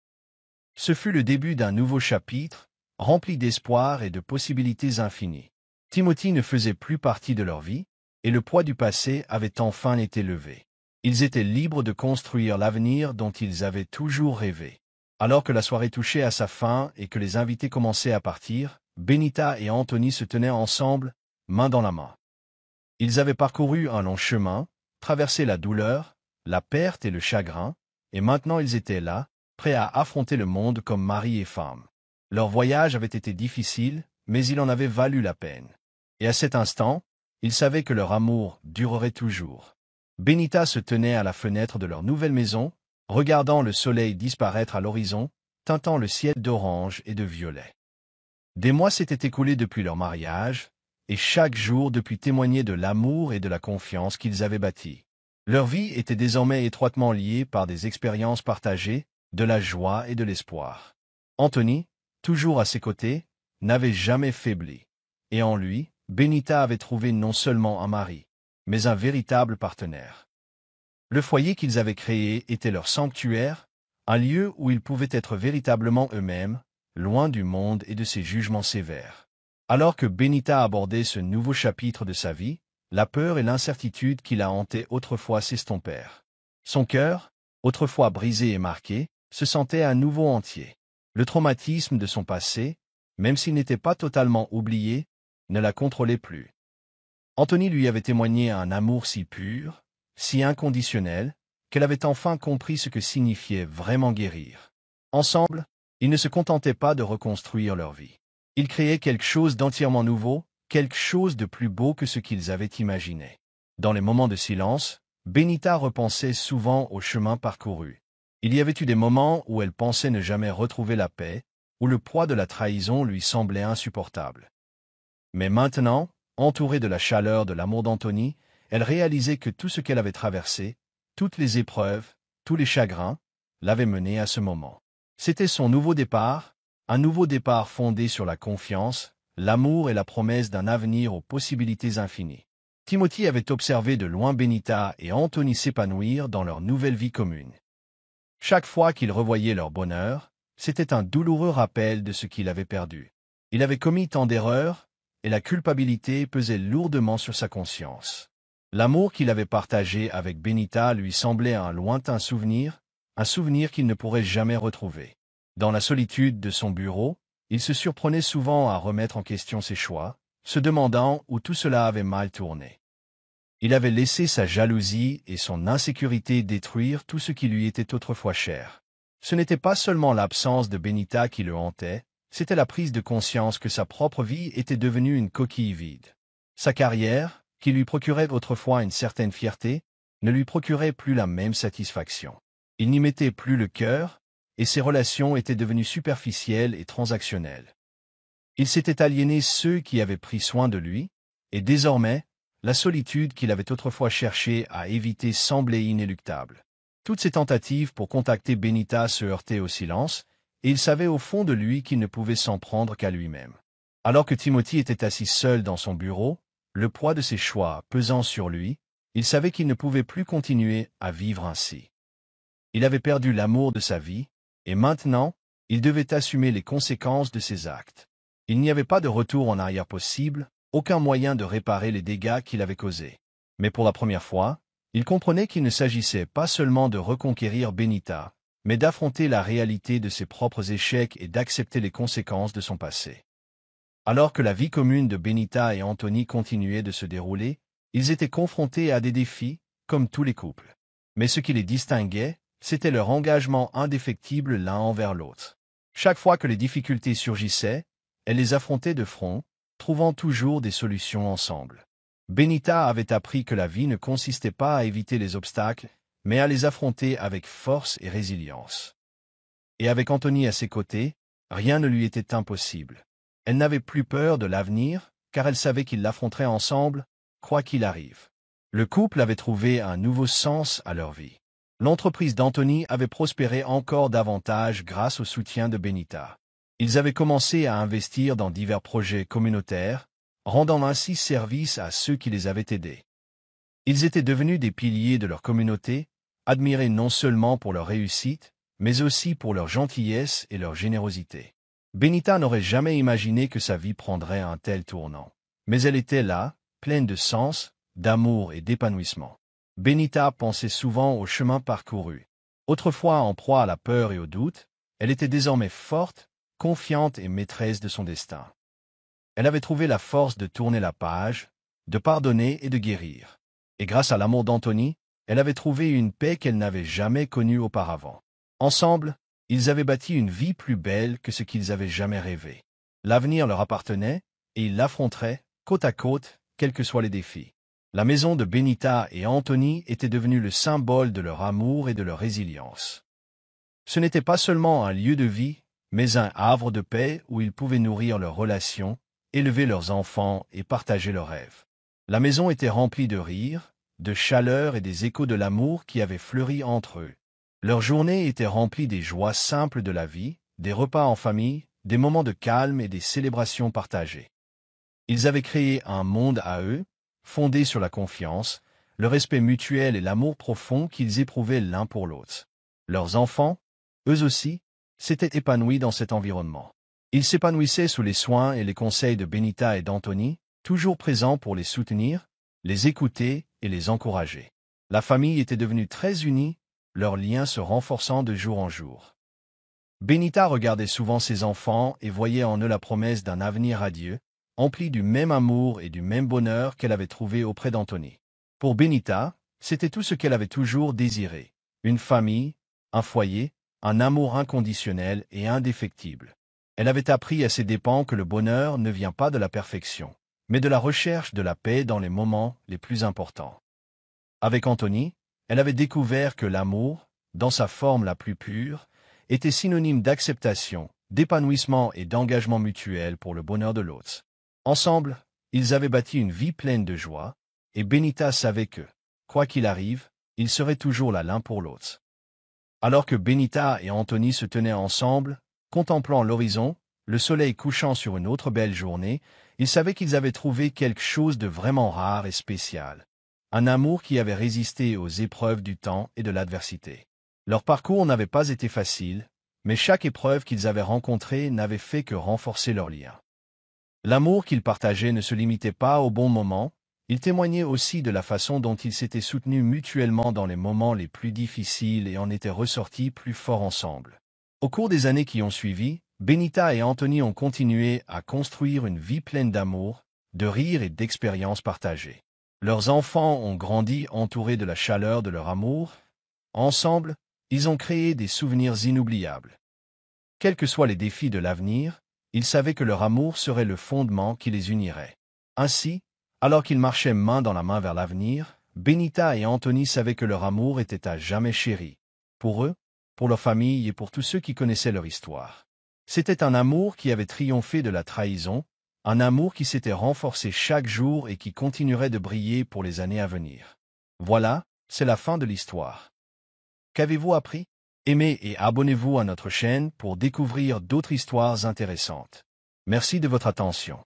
A: Ce fut le début d'un nouveau chapitre, rempli d'espoir et de possibilités infinies. Timothy ne faisait plus partie de leur vie, et le poids du passé avait enfin été levé. Ils étaient libres de construire l'avenir dont ils avaient toujours rêvé. Alors que la soirée touchait à sa fin et que les invités commençaient à partir, Benita et Anthony se tenaient ensemble, main dans la main. Ils avaient parcouru un long chemin, traversé la douleur, la perte et le chagrin, et maintenant ils étaient là, prêts à affronter le monde comme mari et femme. Leur voyage avait été difficile, mais il en avait valu la peine. Et à cet instant, ils savaient que leur amour durerait toujours. Benita se tenait à la fenêtre de leur nouvelle maison, regardant le soleil disparaître à l'horizon, teintant le ciel d'orange et de violet. Des mois s'étaient écoulés depuis leur mariage, et chaque jour depuis témoignait de l'amour et de la confiance qu'ils avaient bâtis. Leur vie était désormais étroitement liée par des expériences partagées, de la joie et de l'espoir. Anthony, toujours à ses côtés, n'avait jamais faibli. Et en lui, Benita avait trouvé non seulement un mari, mais un véritable partenaire. Le foyer qu'ils avaient créé était leur sanctuaire, un lieu où ils pouvaient être véritablement eux-mêmes, loin du monde et de ses jugements sévères. Alors que Benita abordait ce nouveau chapitre de sa vie, la peur et l'incertitude qui la hantaient autrefois s'estompèrent. Son cœur, autrefois brisé et marqué, se sentait à nouveau entier. Le traumatisme de son passé, même s'il n'était pas totalement oublié, ne la contrôlait plus. Anthony lui avait témoigné un amour si pur, si inconditionnel, qu'elle avait enfin compris ce que signifiait vraiment guérir. Ensemble, ils ne se contentaient pas de reconstruire leur vie. Ils créaient quelque chose d'entièrement nouveau, quelque chose de plus beau que ce qu'ils avaient imaginé. Dans les moments de silence, Benita repensait souvent au chemin parcouru. Il y avait eu des moments où elle pensait ne jamais retrouver la paix, où le poids de la trahison lui semblait insupportable. Mais maintenant, entourée de la chaleur de l'amour d'Anthony, elle réalisait que tout ce qu'elle avait traversé, toutes les épreuves, tous les chagrins, l'avaient menée à ce moment. C'était son nouveau départ, un nouveau départ fondé sur la confiance, l'amour et la promesse d'un avenir aux possibilités infinies. Timothy avait observé de loin Benita et Anthony s'épanouir dans leur nouvelle vie commune. Chaque fois qu'il revoyait leur bonheur, c'était un douloureux rappel de ce qu'il avait perdu. Il avait commis tant d'erreurs, et la culpabilité pesait lourdement sur sa conscience. L'amour qu'il avait partagé avec Benita lui semblait un lointain souvenir, un souvenir qu'il ne pourrait jamais retrouver. Dans la solitude de son bureau, il se surprenait souvent à remettre en question ses choix, se demandant où tout cela avait mal tourné. Il avait laissé sa jalousie et son insécurité détruire tout ce qui lui était autrefois cher. Ce n'était pas seulement l'absence de Benita qui le hantait, c'était la prise de conscience que sa propre vie était devenue une coquille vide. Sa carrière, qui lui procurait autrefois une certaine fierté, ne lui procurait plus la même satisfaction. Il n'y mettait plus le cœur, et ses relations étaient devenues superficielles et transactionnelles. Il s'était aliéné ceux qui avaient pris soin de lui, et désormais, la solitude qu'il avait autrefois cherché à éviter semblait inéluctable. Toutes ses tentatives pour contacter Benita se heurtaient au silence, et il savait au fond de lui qu'il ne pouvait s'en prendre qu'à lui-même. Alors que Timothy était assis seul dans son bureau, le poids de ses choix pesant sur lui, il savait qu'il ne pouvait plus continuer à vivre ainsi. Il avait perdu l'amour de sa vie, et maintenant, il devait assumer les conséquences de ses actes. Il n'y avait pas de retour en arrière possible, aucun moyen de réparer les dégâts qu'il avait causés. Mais pour la première fois, il comprenait qu'il ne s'agissait pas seulement de reconquérir Benita, mais d'affronter la réalité de ses propres échecs et d'accepter les conséquences de son passé. Alors que la vie commune de Benita et Anthony continuait de se dérouler, ils étaient confrontés à des défis, comme tous les couples. Mais ce qui les distinguait, c'était leur engagement indéfectible l'un envers l'autre. Chaque fois que les difficultés surgissaient, elles les affrontaient de front, trouvant toujours des solutions ensemble. Benita avait appris que la vie ne consistait pas à éviter les obstacles, mais à les affronter avec force et résilience. Et avec Anthony à ses côtés, rien ne lui était impossible. Elle n'avait plus peur de l'avenir, car elle savait qu'ils l'affronteraient ensemble, quoi qu'il arrive. Le couple avait trouvé un nouveau sens à leur vie. L'entreprise d'Anthony avait prospéré encore davantage grâce au soutien de Benita. Ils avaient commencé à investir dans divers projets communautaires, rendant ainsi service à ceux qui les avaient aidés. Ils étaient devenus des piliers de leur communauté, admirés non seulement pour leur réussite, mais aussi pour leur gentillesse et leur générosité. Benita n'aurait jamais imaginé que sa vie prendrait un tel tournant. Mais elle était là, pleine de sens, d'amour et d'épanouissement. Benita pensait souvent au chemin parcouru. Autrefois en proie à la peur et au doute, elle était désormais forte, confiante et maîtresse de son destin. Elle avait trouvé la force de tourner la page, de pardonner et de guérir. Et grâce à l'amour d'Anthony, elle avait trouvé une paix qu'elle n'avait jamais connue auparavant. Ensemble, ils avaient bâti une vie plus belle que ce qu'ils avaient jamais rêvé. L'avenir leur appartenait, et ils l'affronteraient, côte à côte, quels que soient les défis. La maison de Benita et Anthony était devenue le symbole de leur amour et de leur résilience. Ce n'était pas seulement un lieu de vie, mais un havre de paix où ils pouvaient nourrir leurs relations, élever leurs enfants et partager leurs rêves. La maison était remplie de rires, de chaleur et des échos de l'amour qui avaient fleuri entre eux. Leur journée était remplie des joies simples de la vie, des repas en famille, des moments de calme et des célébrations partagées. Ils avaient créé un monde à eux, fondé sur la confiance, le respect mutuel et l'amour profond qu'ils éprouvaient l'un pour l'autre. Leurs enfants, eux aussi, s'étaient épanouis dans cet environnement. Ils s'épanouissaient sous les soins et les conseils de Benita et d'Anthony, toujours présents pour les soutenir, les écouter et les encourager. La famille était devenue très unie, leurs liens se renforçant de jour en jour. Benita regardait souvent ses enfants et voyait en eux la promesse d'un avenir radieux, empli du même amour et du même bonheur qu'elle avait trouvé auprès d'Anthony. Pour Benita, c'était tout ce qu'elle avait toujours désiré. Une famille, un foyer, un amour inconditionnel et indéfectible. Elle avait appris à ses dépens que le bonheur ne vient pas de la perfection, mais de la recherche de la paix dans les moments les plus importants. Avec Anthony, elle avait découvert que l'amour, dans sa forme la plus pure, était synonyme d'acceptation, d'épanouissement et d'engagement mutuel pour le bonheur de l'autre. Ensemble, ils avaient bâti une vie pleine de joie, et Benita savait que, quoi qu'il arrive, ils seraient toujours là l'un pour l'autre. Alors que Benita et Anthony se tenaient ensemble, contemplant l'horizon, le soleil couchant sur une autre belle journée, ils savaient qu'ils avaient trouvé quelque chose de vraiment rare et spécial. Un amour qui avait résisté aux épreuves du temps et de l'adversité. Leur parcours n'avait pas été facile, mais chaque épreuve qu'ils avaient rencontrée n'avait fait que renforcer leur lien. L'amour qu'ils partageaient ne se limitait pas au bon moment, il témoignait aussi de la façon dont ils s'étaient soutenus mutuellement dans les moments les plus difficiles et en étaient ressortis plus forts ensemble. Au cours des années qui ont suivi, Benita et Anthony ont continué à construire une vie pleine d'amour, de rire et d'expériences partagées. Leurs enfants ont grandi entourés de la chaleur de leur amour. Ensemble, ils ont créé des souvenirs inoubliables. Quels que soient les défis de l'avenir, ils savaient que leur amour serait le fondement qui les unirait. Ainsi, alors qu'ils marchaient main dans la main vers l'avenir, Benita et Anthony savaient que leur amour était à jamais chéri. Pour eux, pour leur famille et pour tous ceux qui connaissaient leur histoire. C'était un amour qui avait triomphé de la trahison, un amour qui s'était renforcé chaque jour et qui continuerait de briller pour les années à venir. Voilà, c'est la fin de l'histoire. Qu'avez-vous appris? Aimez et abonnez-vous à notre chaîne pour découvrir d'autres histoires intéressantes. Merci de votre attention.